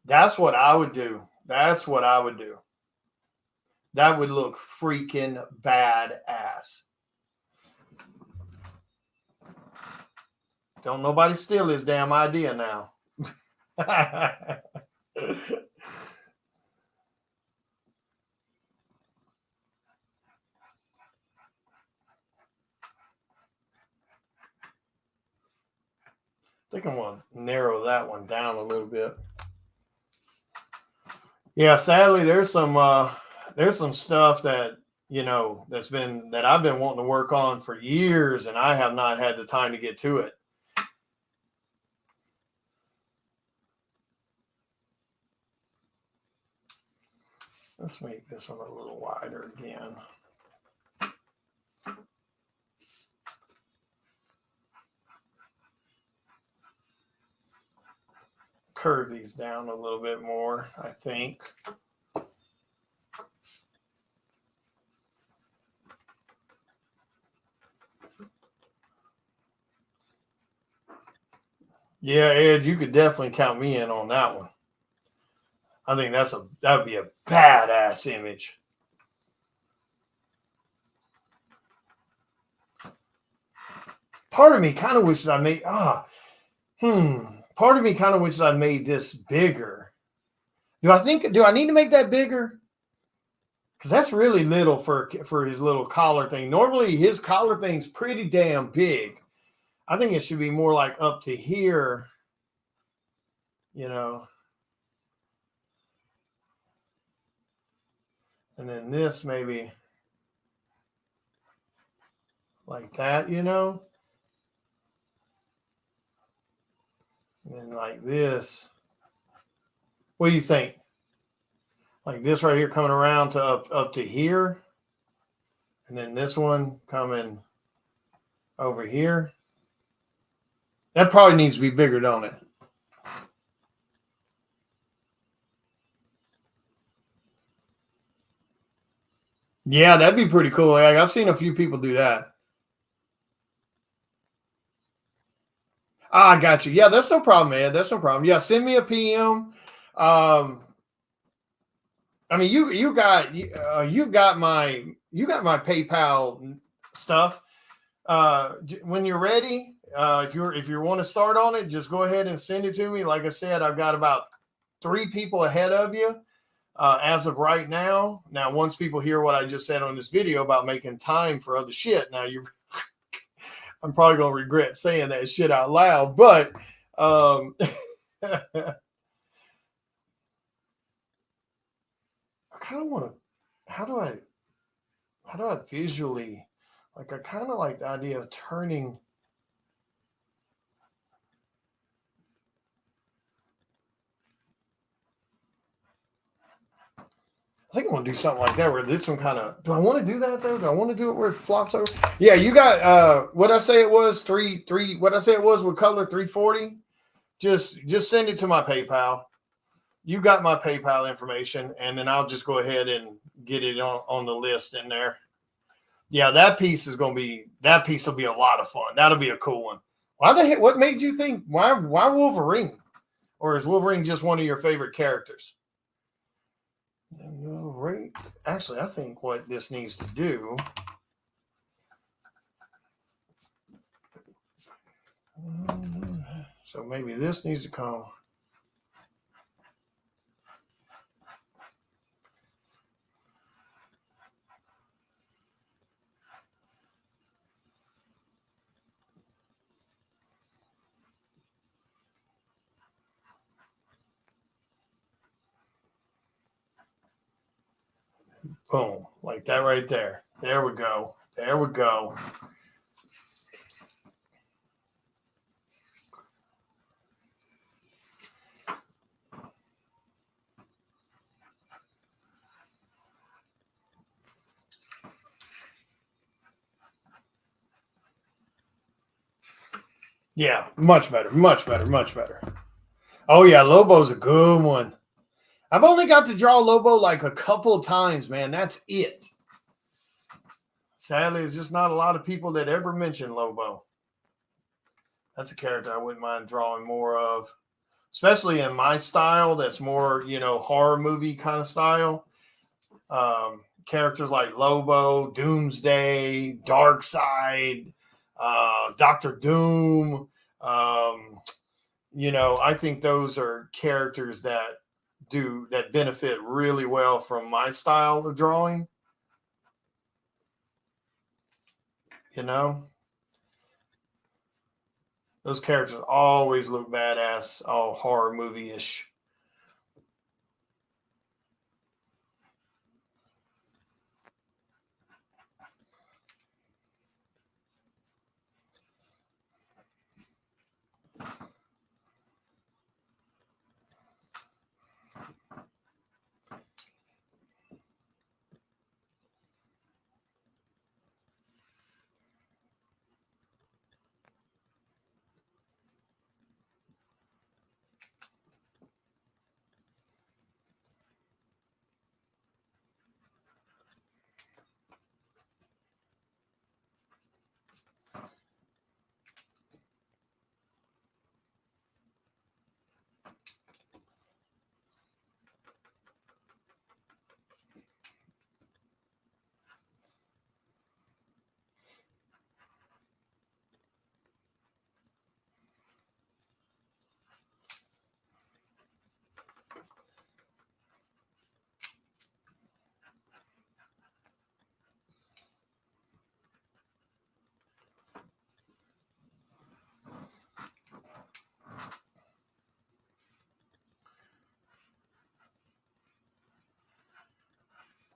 That's what I would do. That would look freaking badass. Don't nobody steal his damn idea now. I think I'm going to narrow that one down a little bit. Yeah, sadly, there's some stuff that, that I've been wanting to work on for years, and I have not had the time to get to it. Let's make this one a little wider again. Curve these down a little bit more, I think. Yeah, Ed, you could definitely count me in on that one. I think that would be a badass image. Part of me kind of wishes I made part of me kind of wishes I made this bigger. Do I need to make that bigger? Because that's really little for his little collar thing. Normally his collar thing's pretty damn big. I think it should be more like up to here, And then this maybe like that, And then like this. What do you think? Like this right here coming around to up to here. And then this one coming over here. That probably needs to be bigger, don't it? Yeah, that'd be pretty cool. Like, I've seen a few people do that. I got you. Yeah, that's no problem, man. That's no problem. Yeah, send me a PM. I mean, you got my PayPal stuff. When you're ready, if you want to start on it, just go ahead and send it to me. Like I said, I've got about 3 people ahead of you as of right now. Now, once people hear what I just said on this video about making time for other shit, now I'm probably gonna regret saying that shit out loud, but I kind of want to. How do I visually? Like, I kind of like the idea of turning. I think I'm going to do something like that where this one kind of, do I want to do that though? Do I want to do it where it flops over? Yeah, you got, what I say it was, what I say it was with color 340. Just send it to my PayPal. You got my PayPal information, and then I'll just go ahead and get it on the list in there. Yeah, that piece will be a lot of fun. That'll be a cool one. Why the heck? What made you think? Why Wolverine? Or is Wolverine just one of your favorite characters? Right. Actually, I think what this needs to do. So maybe this needs to come. Boom. Like that right there. There we go. There we go. Yeah, much better, much better, much better. Oh yeah, Lobo's a good one. I've only got to draw Lobo like a couple times, man. That's it. Sadly, there's just not a lot of people that ever mention Lobo. That's a character I wouldn't mind drawing more of, especially in my style. That's more, horror movie kind of style. Characters like Lobo, Doomsday, Darkseid, Doctor Doom. I think those are characters that benefit really well from my style of drawing. Those characters always look badass, all horror movie-ish.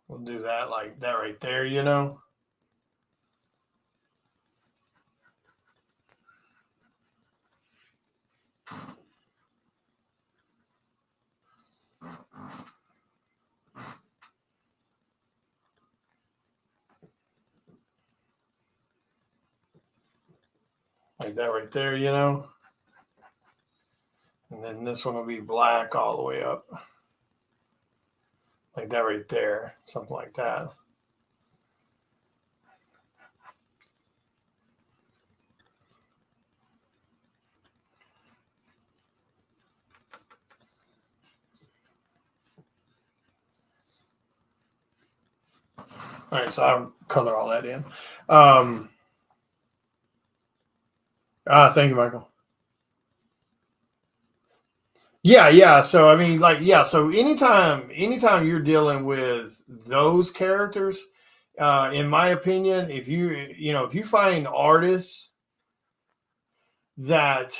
We'll do that like that right there, Like that right there, And then this one will be black all the way up. Like that right there, something like that. All right, so I'll color all that in. Thank you, Michael. Yeah. So I mean, so anytime you're dealing with those characters, in my opinion, if you find artists that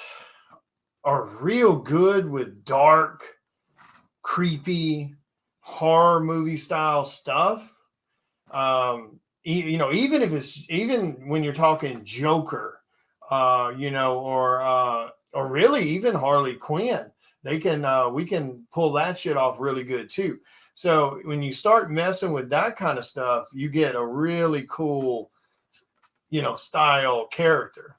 are real good with dark, creepy, horror movie style stuff, even when you're talking Joker, or really even Harley Quinn, we can pull that shit off really good too. So when you start messing with that kind of stuff, you get a really cool, style character.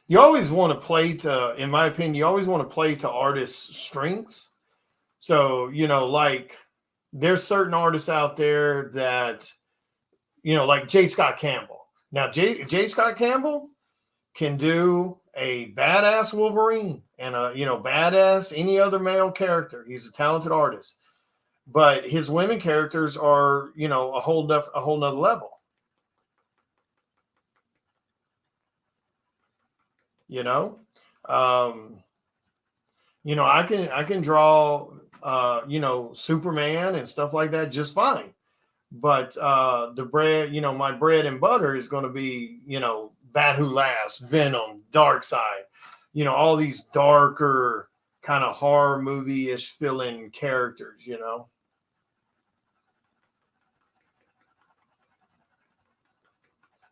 You always want to play to, in my opinion, you always want to play to artists' strengths. So, like there's certain artists out there that, like J. Scott Campbell. Now, J. Scott Campbell can do a badass Wolverine and a badass any other male character. He's a talented artist, but his women characters are a whole nother level. Um, I can draw Superman and stuff like that just fine. But the bread, my bread and butter is going to be, Bat Who Laughs, Venom, Darkseid, all these darker kind of horror movie-ish feeling characters.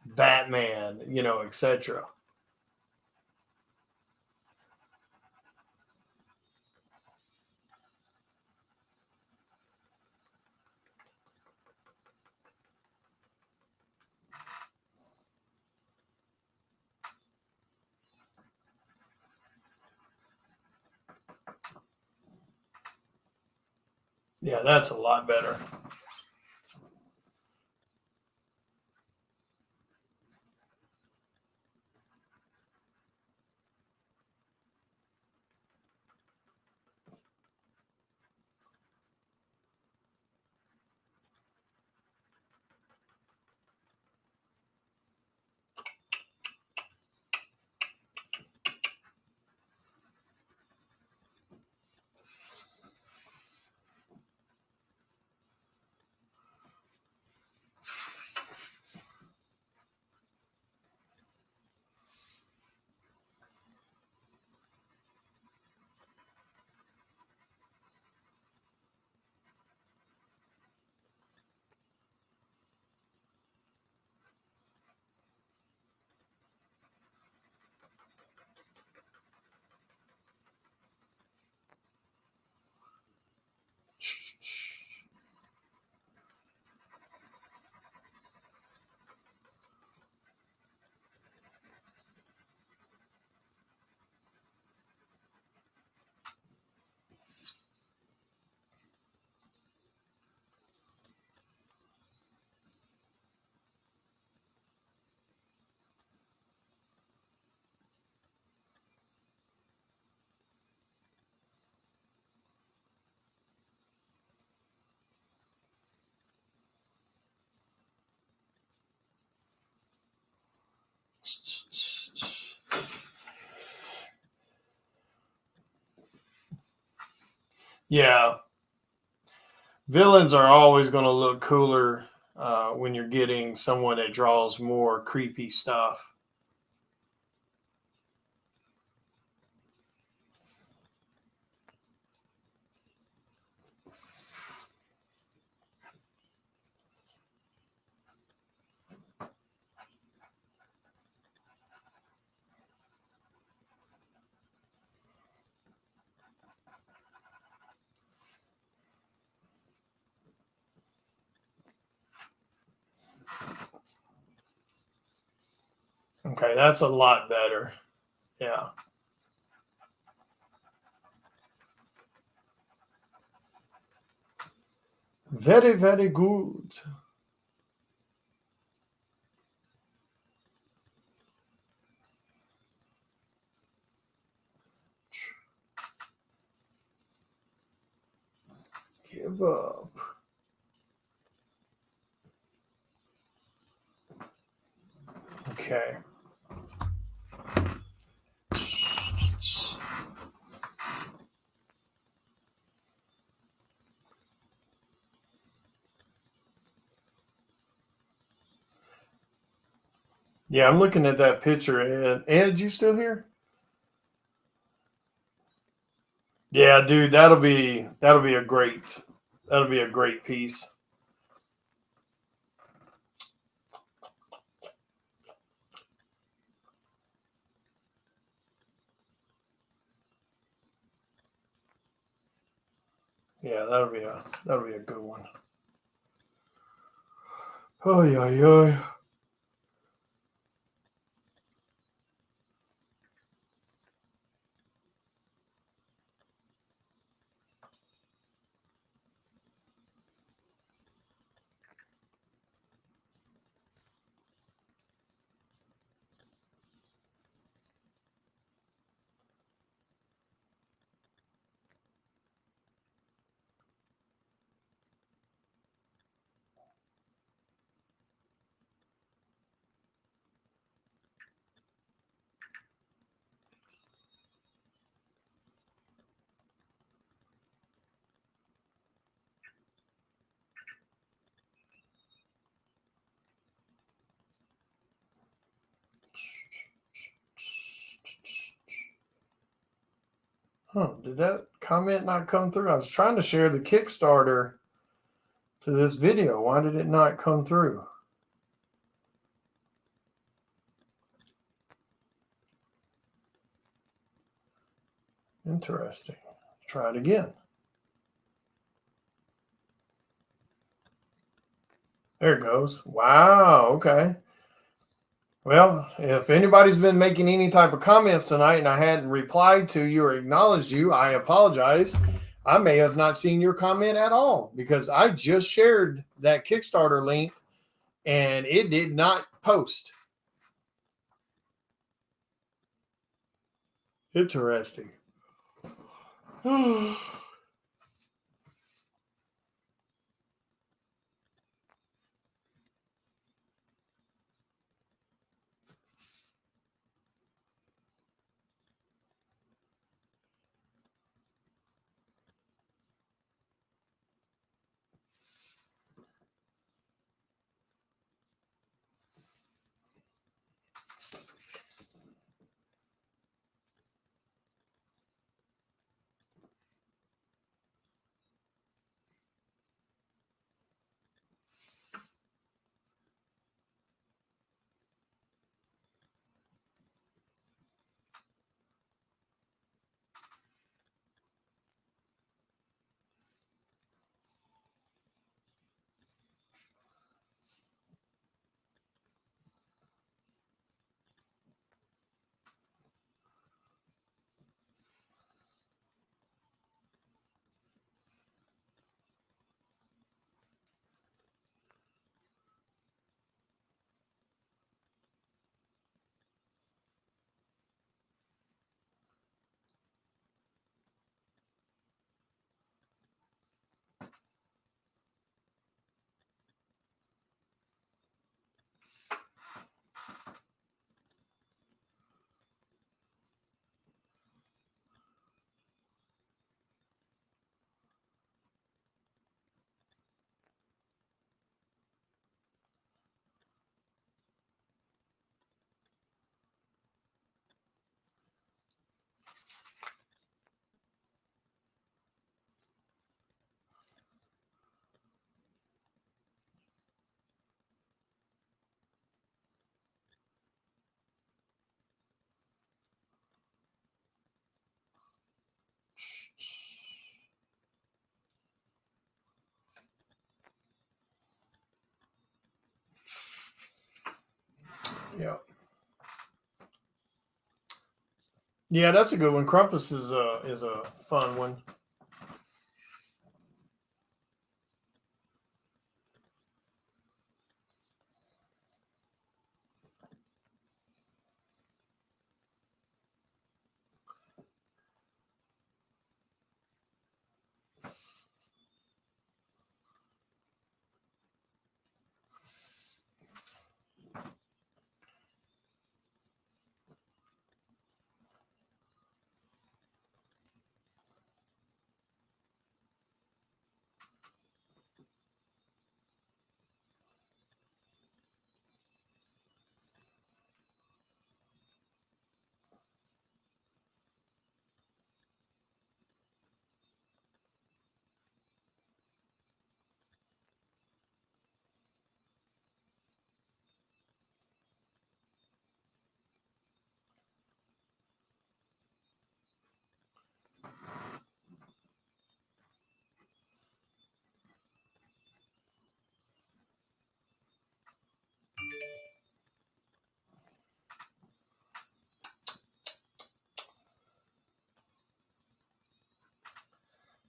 Batman, etc. Yeah, that's a lot better. Yeah, villains are always going to look cooler when you're getting someone that draws more creepy stuff. Okay, that's a lot better. Yeah. Very, very good. Give up. Okay. Yeah, I'm looking at that picture, Ed. Ed, you still here? Yeah, dude, that'll be a great piece. Yeah, that'll be a good one. Oh yeah, yeah. Did that comment not come through? I was trying to share the Kickstarter to this video. Why did it not come through? Interesting. Try it again. There it goes. Wow. Okay. Well, if anybody's been making any type of comments tonight and I hadn't replied to you or acknowledged you, I apologize. I may have not seen your comment at all because I just shared that Kickstarter link and it did not post. Interesting. Yeah. Yeah, that's a good one. Crumpus is a fun one.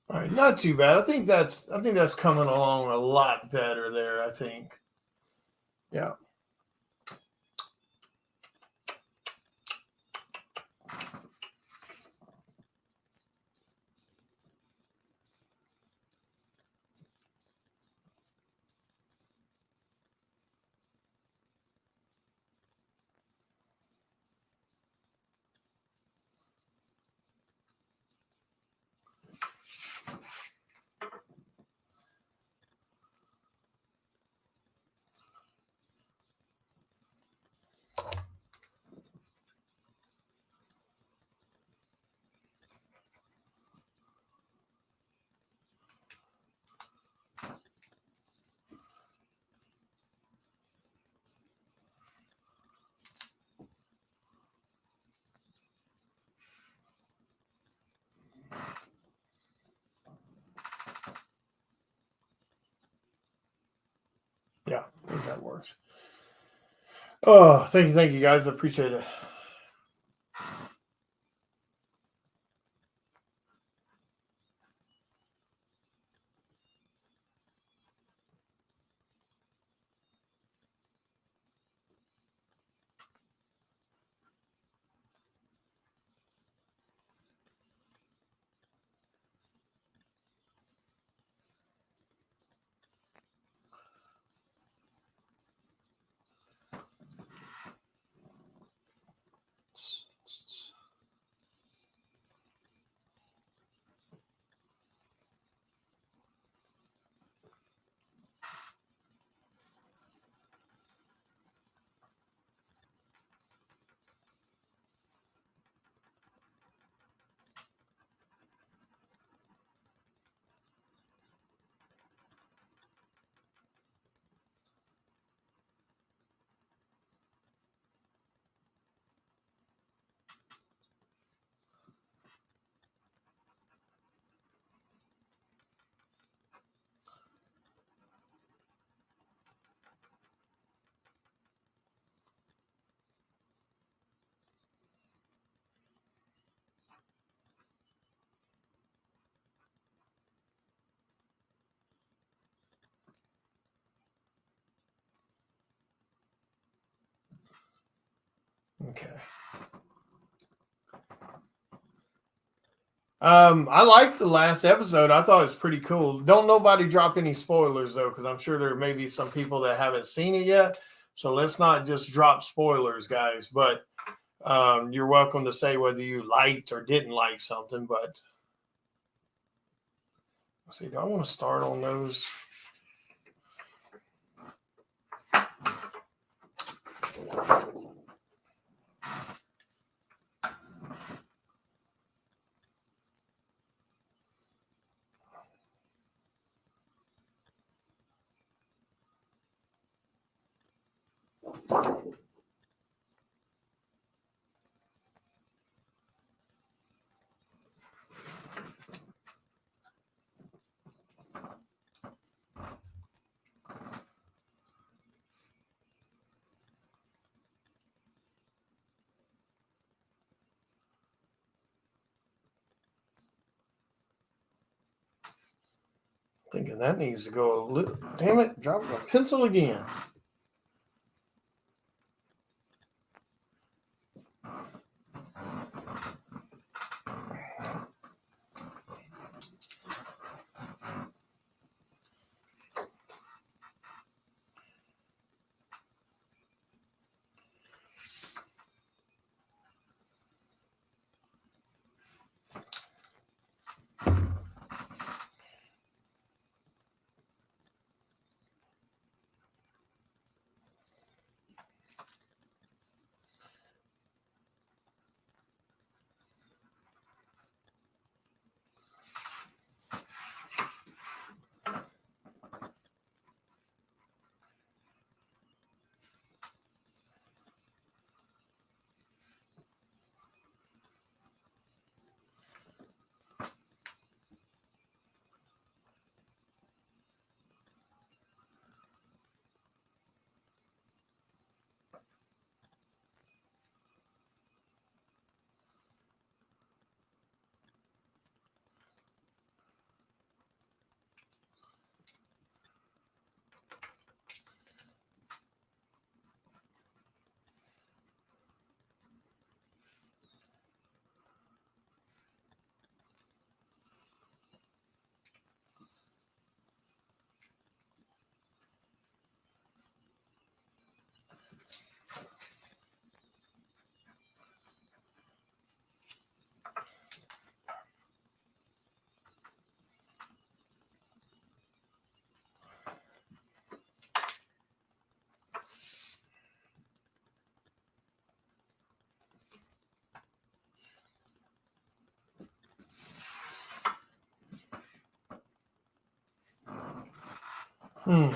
All right, not too bad. I think that's coming along a lot better there, I think. Yeah. works. Oh, thank you guys. I appreciate it. Okay. I liked the last episode. I thought it was pretty cool. Don't nobody drop any spoilers though, because I'm sure there may be some people that haven't seen it yet. So let's not just drop spoilers, guys. But you're welcome to say whether you liked or didn't like something. But let's see, do I want to start on those? Thinking that needs to go a little. Damn it! Drop my pencil again. Hmm.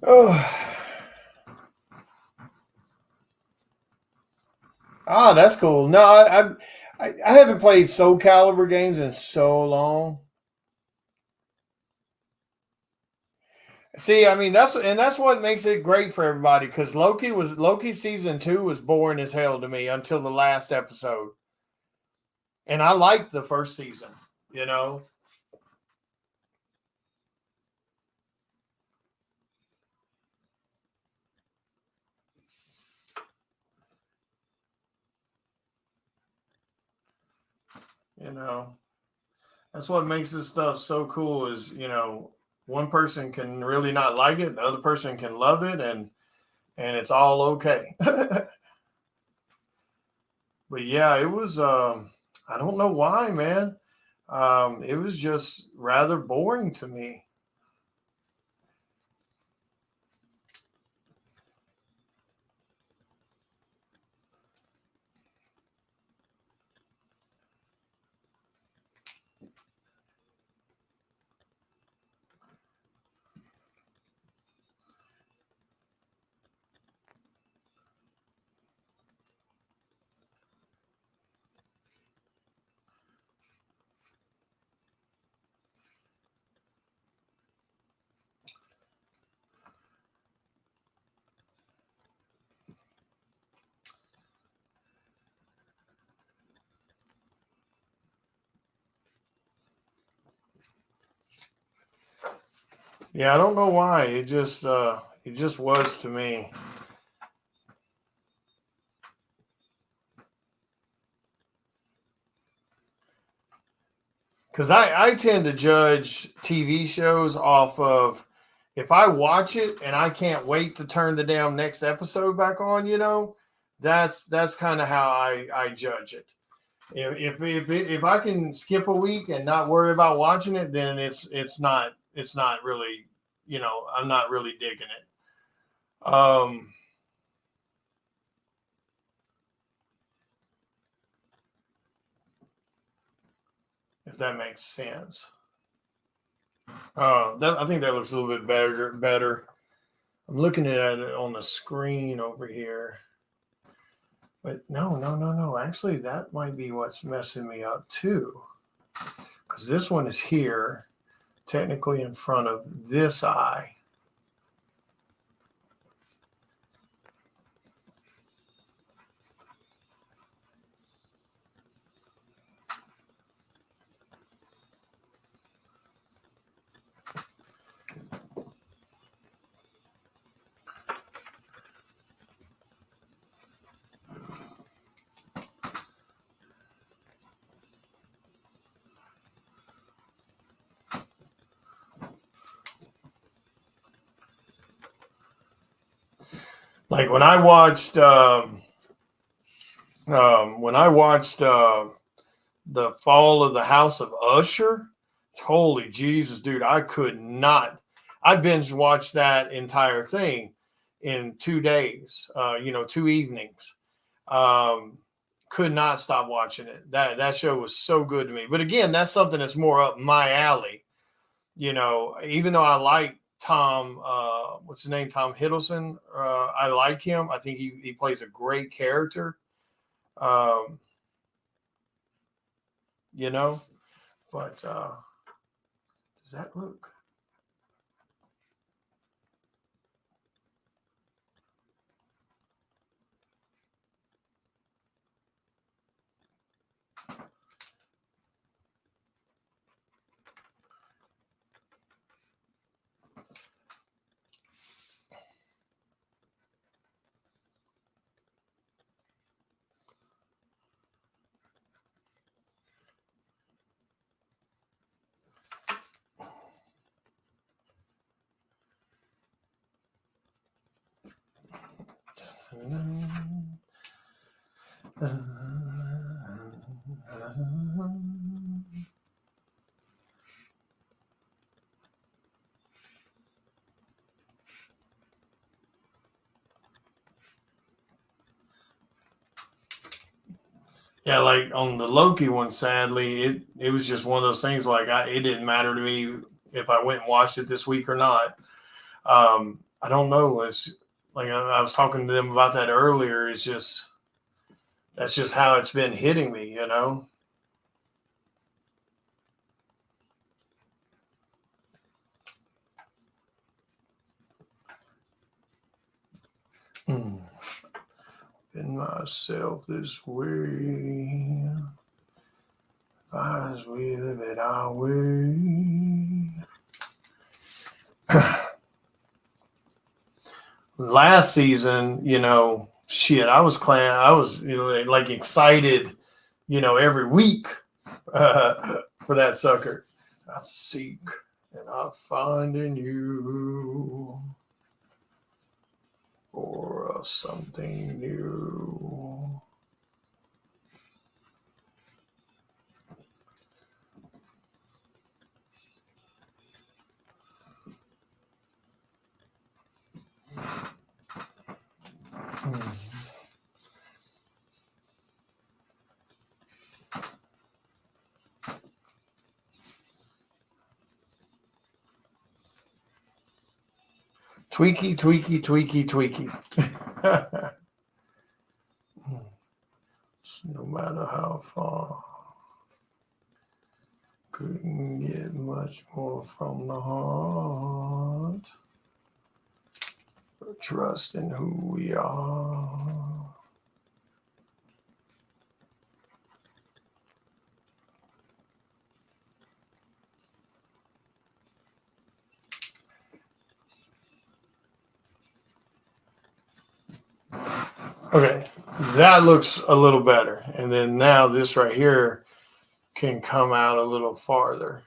Oh. Ah, that's cool. No, I haven't played Soul Calibur games in so long. See, I mean that's what makes it great for everybody because Loki season 2 was boring as hell to me until the last episode, and I liked the first season. You know, you know that's what makes this stuff so cool. Is one person can really not like it, the other person can love it, and it's all okay. But yeah, it was. I don't know why, man. It was just rather boring to me. Yeah, I don't know why. It just was to me. Because I tend to judge TV shows off of if I watch it and I can't wait to turn the damn next episode back on, that's kind of how I judge it. If I can skip a week and not worry about watching it, then it's not really, I'm not really digging it. If that makes sense. I think that looks a little bit better. Better. I'm looking at it on the screen over here. But no, no, no, no. Actually, that might be what's messing me up too. Because this one is here, technically in front of this eye. Like when I watched the Fall of the House of Usher. Holy Jesus, dude! I could not. I binge watched that entire thing in 2 days. 2 evenings. Um, could not stop watching it. That show was so good to me. But again, that's something that's more up my alley. Even though I like Tom, what's his name? Tom Hiddleston. I like him. I think he plays a great character. Um, you know, but does that look? Yeah, like on the Loki one, sadly, it was just one of those things. Like it didn't matter to me if I went and watched it this week or not. I don't know. It's like I was talking to them about that earlier. It's just that's just how it's been hitting me, you know. In myself this way, as we live it our way. Last season, you know, shit, I was you know, like excited, you know, every week for that sucker. I seek and I find in you for something new. Tweaky, tweaky, tweaky, tweaky. No matter how far, couldn't get much more from the heart. But trust in who we are. Okay, that looks a little better. And then now this right here can come out a little farther.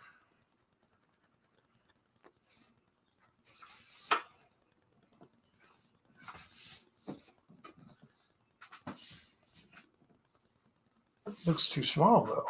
Looks too small though.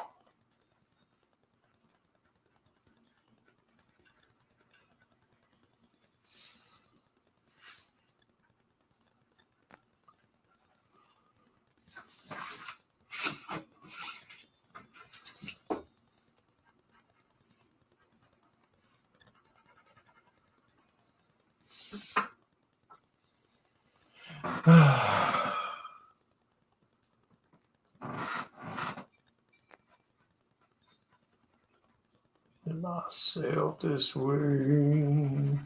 Myself this way. And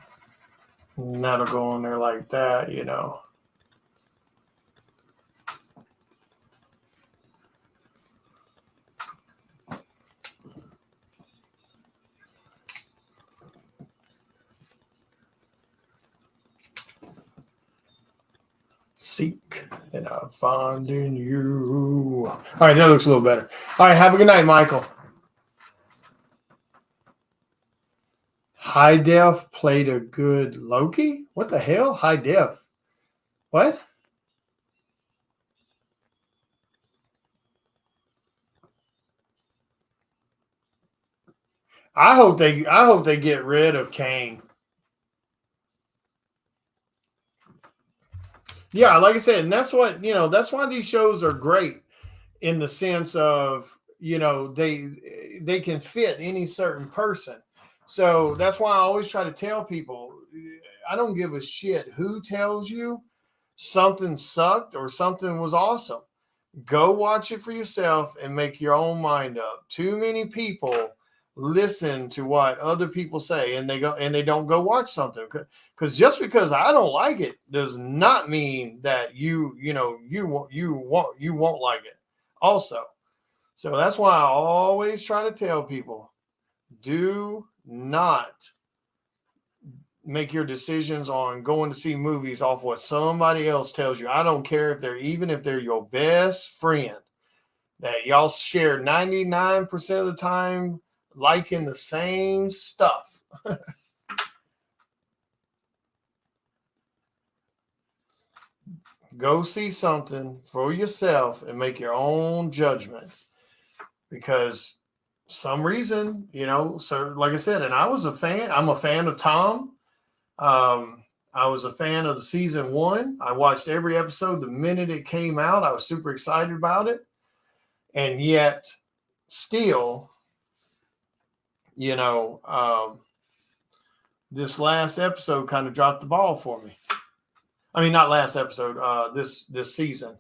that'll go on there like that, you know. Seek and I find in you. All right, that looks a little better. All right, have a good night, Michael. High Def played a good Loki? What the hell? High Def. What? I hope they get rid of Kane. Yeah, like I said, and that's what, you know, that's why these shows are great in the sense of, you know, they can fit any certain person. So that's why I always try to tell people, I don't give a shit who tells you something sucked or something was awesome. Go watch it for yourself and make your own mind up. Too many people listen to what other people say and they don't go watch something, because just because I don't like it does not mean that you won't like it also. So that's why I always try to tell people, do not make your decisions on going to see movies off what somebody else tells you. I don't care if they're your best friend that y'all share 99% of the time liking the same stuff. Go see something for yourself and make your own judgment, because some reason, you know, so like I said, and I'm a fan of Tom. I was a fan of the season 1. I watched every episode the minute it came out. I was super excited about it. And yet still, you know, this last episode kind of dropped the ball for me. I mean, not last episode, this season.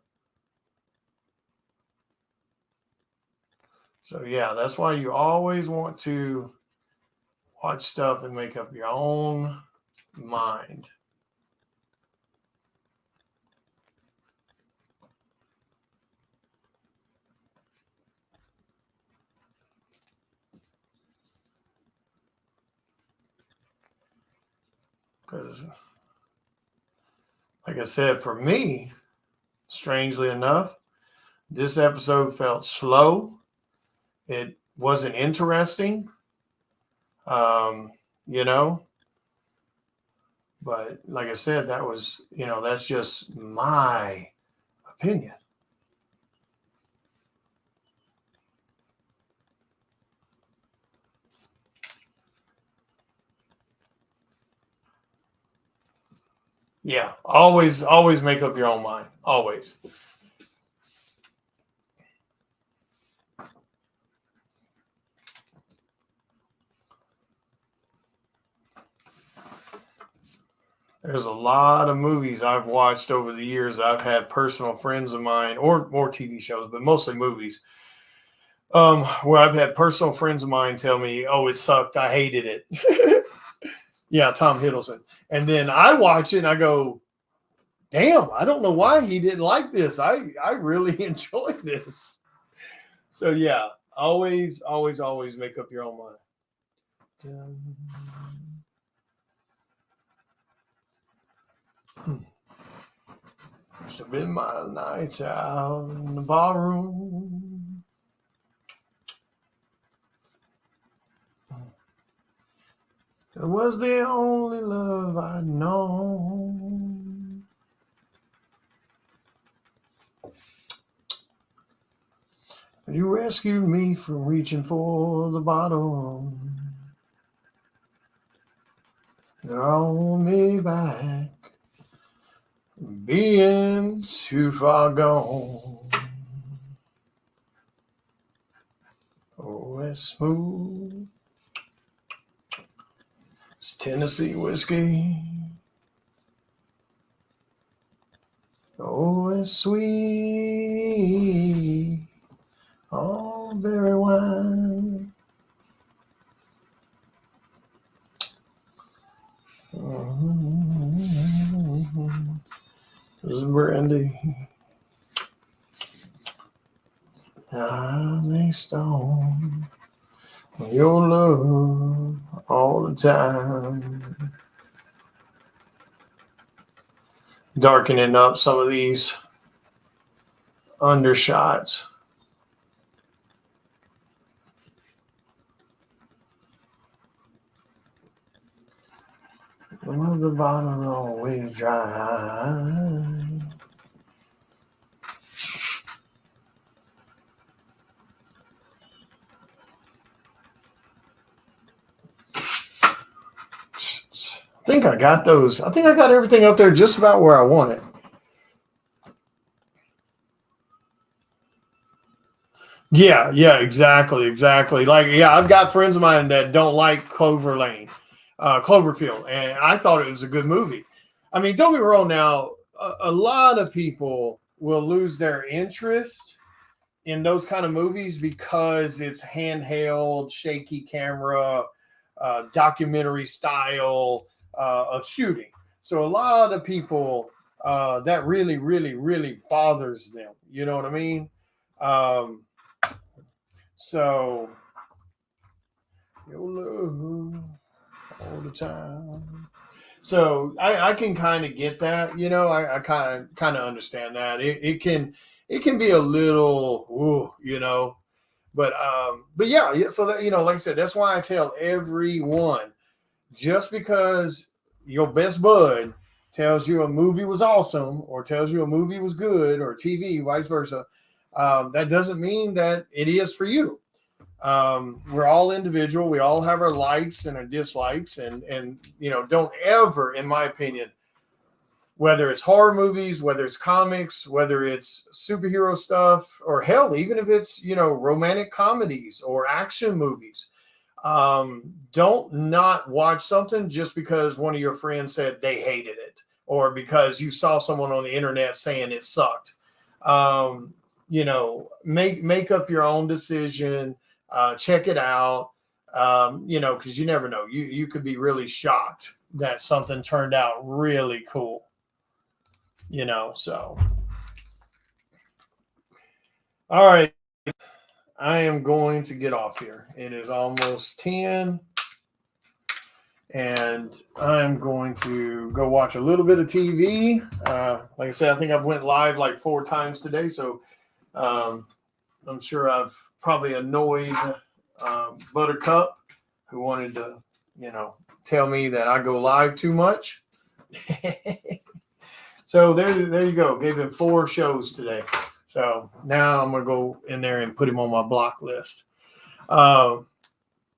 So yeah, that's why you always want to watch stuff and make up your own mind. Because, like I said, for me, strangely enough, this episode felt slow. It wasn't interesting, you know. But like I said, that was, that's just my opinion. Yeah, always make up your own mind. Always. There's a lot of movies I've watched over the years. I've had personal friends of mine, or more TV shows, but mostly movies, where I've had personal friends of mine tell me, "Oh, it sucked. I hated it." Yeah, Tom Hiddleston. And then I watch it and I go, "Damn, I don't know why he didn't like this. I really enjoyed this." So yeah, always make up your own mind. Must have been my nights out in the barroom. It was the only love I'd known. You rescued me from reaching for the bottom. Draw me back, being too far gone. Oh, it's smooth. It's Tennessee whiskey. Oh, it's sweet. Oh, berry wine. This is brandy. I lay stone on your love all the time. Darkening up some of these undershots. Well, the bottle always dry. I think I got those. I think I got everything up there just about where I want it. Yeah, exactly. Like, yeah, I've got friends of mine that don't like Cloverfield, and I thought it was a good movie. I mean, don't get me wrong. Now, a lot of people will lose their interest in those kind of movies because it's handheld, shaky camera, documentary style of shooting. So a lot of people that really bothers them. You know what I mean? So your love all the time. So I can kind of get that. I kind of understand that. It can be a little, but yeah. So that, like I said, that's why I tell everyone, just because your best bud tells you a movie was awesome or tells you a movie was good, or TV, vice versa, that doesn't mean that it is for you. We're all individual. We all have our likes and our dislikes, and don't ever, in my opinion, whether it's horror movies, whether it's comics, whether it's superhero stuff, or hell, even if it's romantic comedies or action movies, Don't not watch something just because one of your friends said they hated it, or because you saw someone on the internet saying it sucked. Make up your own decision. Check it out. Because you never know. You could be really shocked that something turned out really cool. So. All right. I am going to get off here. It is almost 10. And I'm going to go watch a little bit of TV. Like I said, I think I've went live like 4 times today. So I'm sure I've probably annoyed Buttercup, who wanted to, tell me that I go live too much. So there you go. Gave him 4 shows today. So now I'm going to go in there and put him on my block list. Yeah.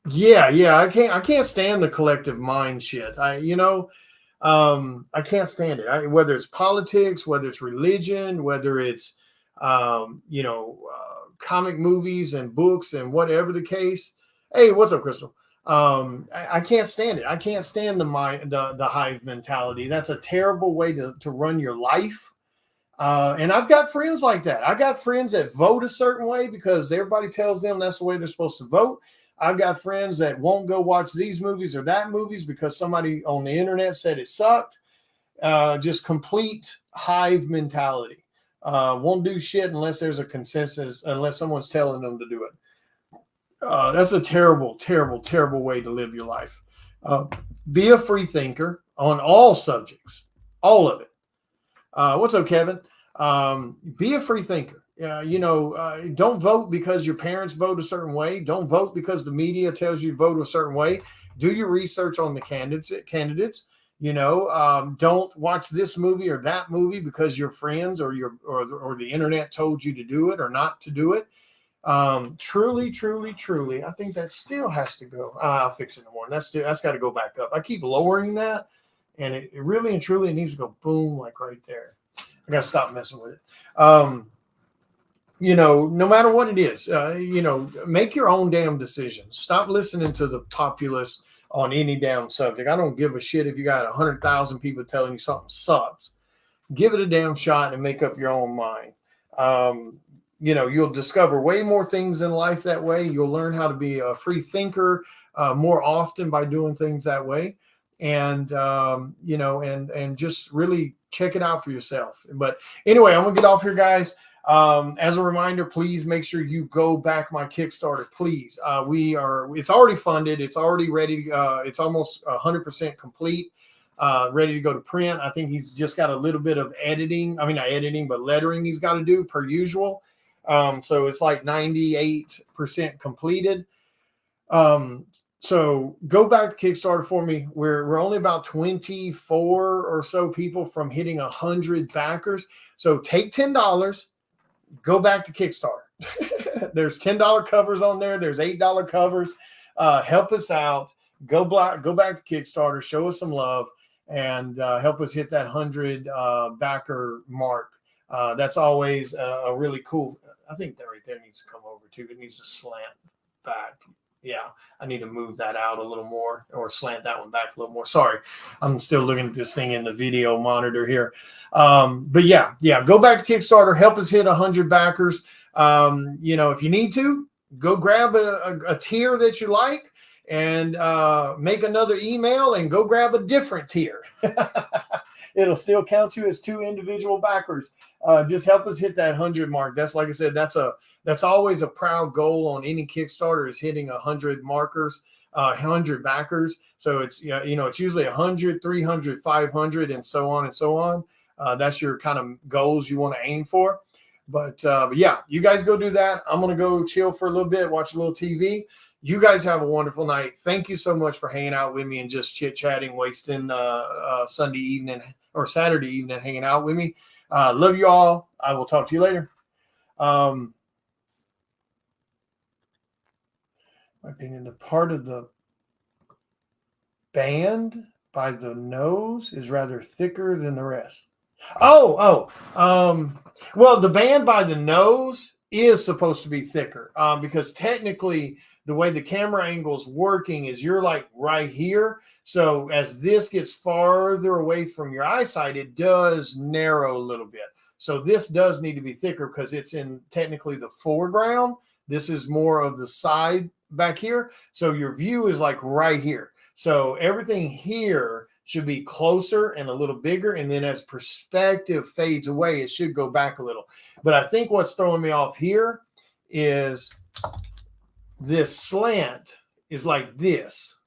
I can't stand the collective mind shit. I can't stand it. Whether it's politics, whether it's religion, whether it's, comic movies and books and whatever the case. Hey, what's up, Crystal? I can't stand it. I can't stand the hive mentality. That's a terrible way to run your life. And I've got friends like that. I got friends that vote a certain way because everybody tells them that's the way they're supposed to vote. I've got friends that won't go watch these movies or that movies because somebody on the internet said it sucked. Just complete hive mentality. Won't do shit unless there's a consensus, unless someone's telling them to do it. That's a terrible, terrible, terrible way to live your life. Be a free thinker on all subjects, all of it. What's up, Kevin? Be a free thinker. Don't vote because your parents vote a certain way. Don't vote because the media tells you to vote a certain way. Do your research on the candidates. Don't watch this movie or that movie because your friends or the internet told you to do it or not to do it. Truly, I think that still has to go. I'll fix it in the morning. That's got to go back up. I keep lowering that, and it really and truly needs to go boom, like right there. I got to stop messing with it. No matter what it is, make your own damn decisions. Stop listening to the populists on any damn subject. I don't give a shit if you got 100,000 people telling you something sucks. Give it a damn shot and make up your own mind. You'll discover way more things in life that way. You'll learn how to be a free thinker more often by doing things that way. And just really check it out for yourself. But anyway, I'm gonna get off here, guys. As a reminder, please make sure you go back my Kickstarter, please. It's already funded. It's already ready. It's almost 100% complete, ready to go to print. I think he's just got a little bit of editing. I mean, not editing, but lettering he's got to do per usual. So it's like 98% completed. So go back to Kickstarter for me. We're only about 24 or so people from hitting 100 backers. So take $10, go back to Kickstarter. There's $10 covers on there. There's $8 covers. Help us out. Go back to Kickstarter. Show us some love and help us hit that 100 backer mark. That's always a really cool. I think that right there needs to come over too. It needs to slant back. Yeah, I need to move that out a little more or slant that one back a little more. Sorry, I'm still looking at this thing in the video monitor here. But yeah, go back to Kickstarter. Help us hit 100 backers. If you need to, go grab a tier that you like and make another email and go grab a different tier. It'll still count you as 2 individual backers. Just help us hit that 100 mark. That's, like I said, that's always a proud goal on any Kickstarter, is hitting 100 markers, 100 backers. So it's usually 100, 300, 500, and so on and so on. That's your kind of goals you want to aim for. But yeah, you guys go do that. I'm going to go chill for a little bit, watch a little TV. You guys have a wonderful night. Thank you so much for hanging out with me and just chit-chatting, wasting Sunday evening or Saturday evening hanging out with me. Love you all. I will talk to you later. My opinion, the part of the band by the nose is rather thicker than the rest. Well, the band by the nose is supposed to be thicker because technically the way the camera angle is working is you're like right here. So as this gets farther away from your eyesight, it does narrow a little bit. So this does need to be thicker because it's in technically the foreground. This is more of the side back here. So your view is like right here. So everything here should be closer and a little bigger. And then as perspective fades away, it should go back a little. But I think what's throwing me off here is this slant is like this.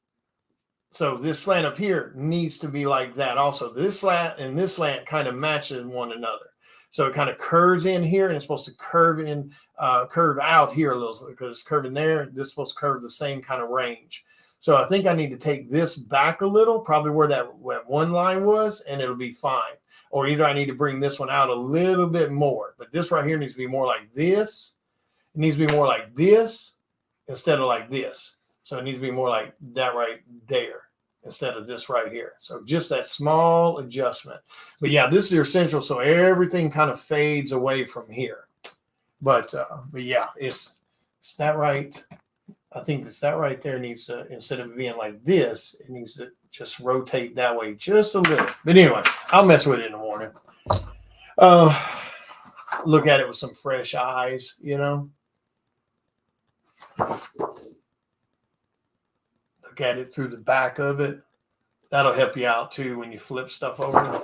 So this slant up here needs to be like that also. This slant and this slant kind of matches one another. So it kind of curves in here and it's supposed to curve in, curve out here a little because it's curving there. This is supposed to curve the same kind of range. So I think I need to take this back a little, probably where that one line was, and it'll be fine. Or either I need to bring this one out a little bit more. But this right here needs to be more like this. It needs to be more like this instead of like this. So it needs to be more like that right there instead of this right here. So just that small adjustment. But yeah, this is your central, so everything kind of fades away from here. But yeah, it's that right. I think it's that right there needs to, instead of being like this, it needs to just rotate that way just a little. But anyway, I'll mess with it in the morning. Look at it with some fresh eyes, you know. Look at it through the back of it. That'll help you out too when you flip stuff over.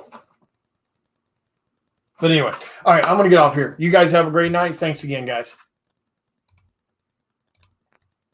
But anyway, all right, I'm going to get off here. You guys have a great night. Thanks again, guys.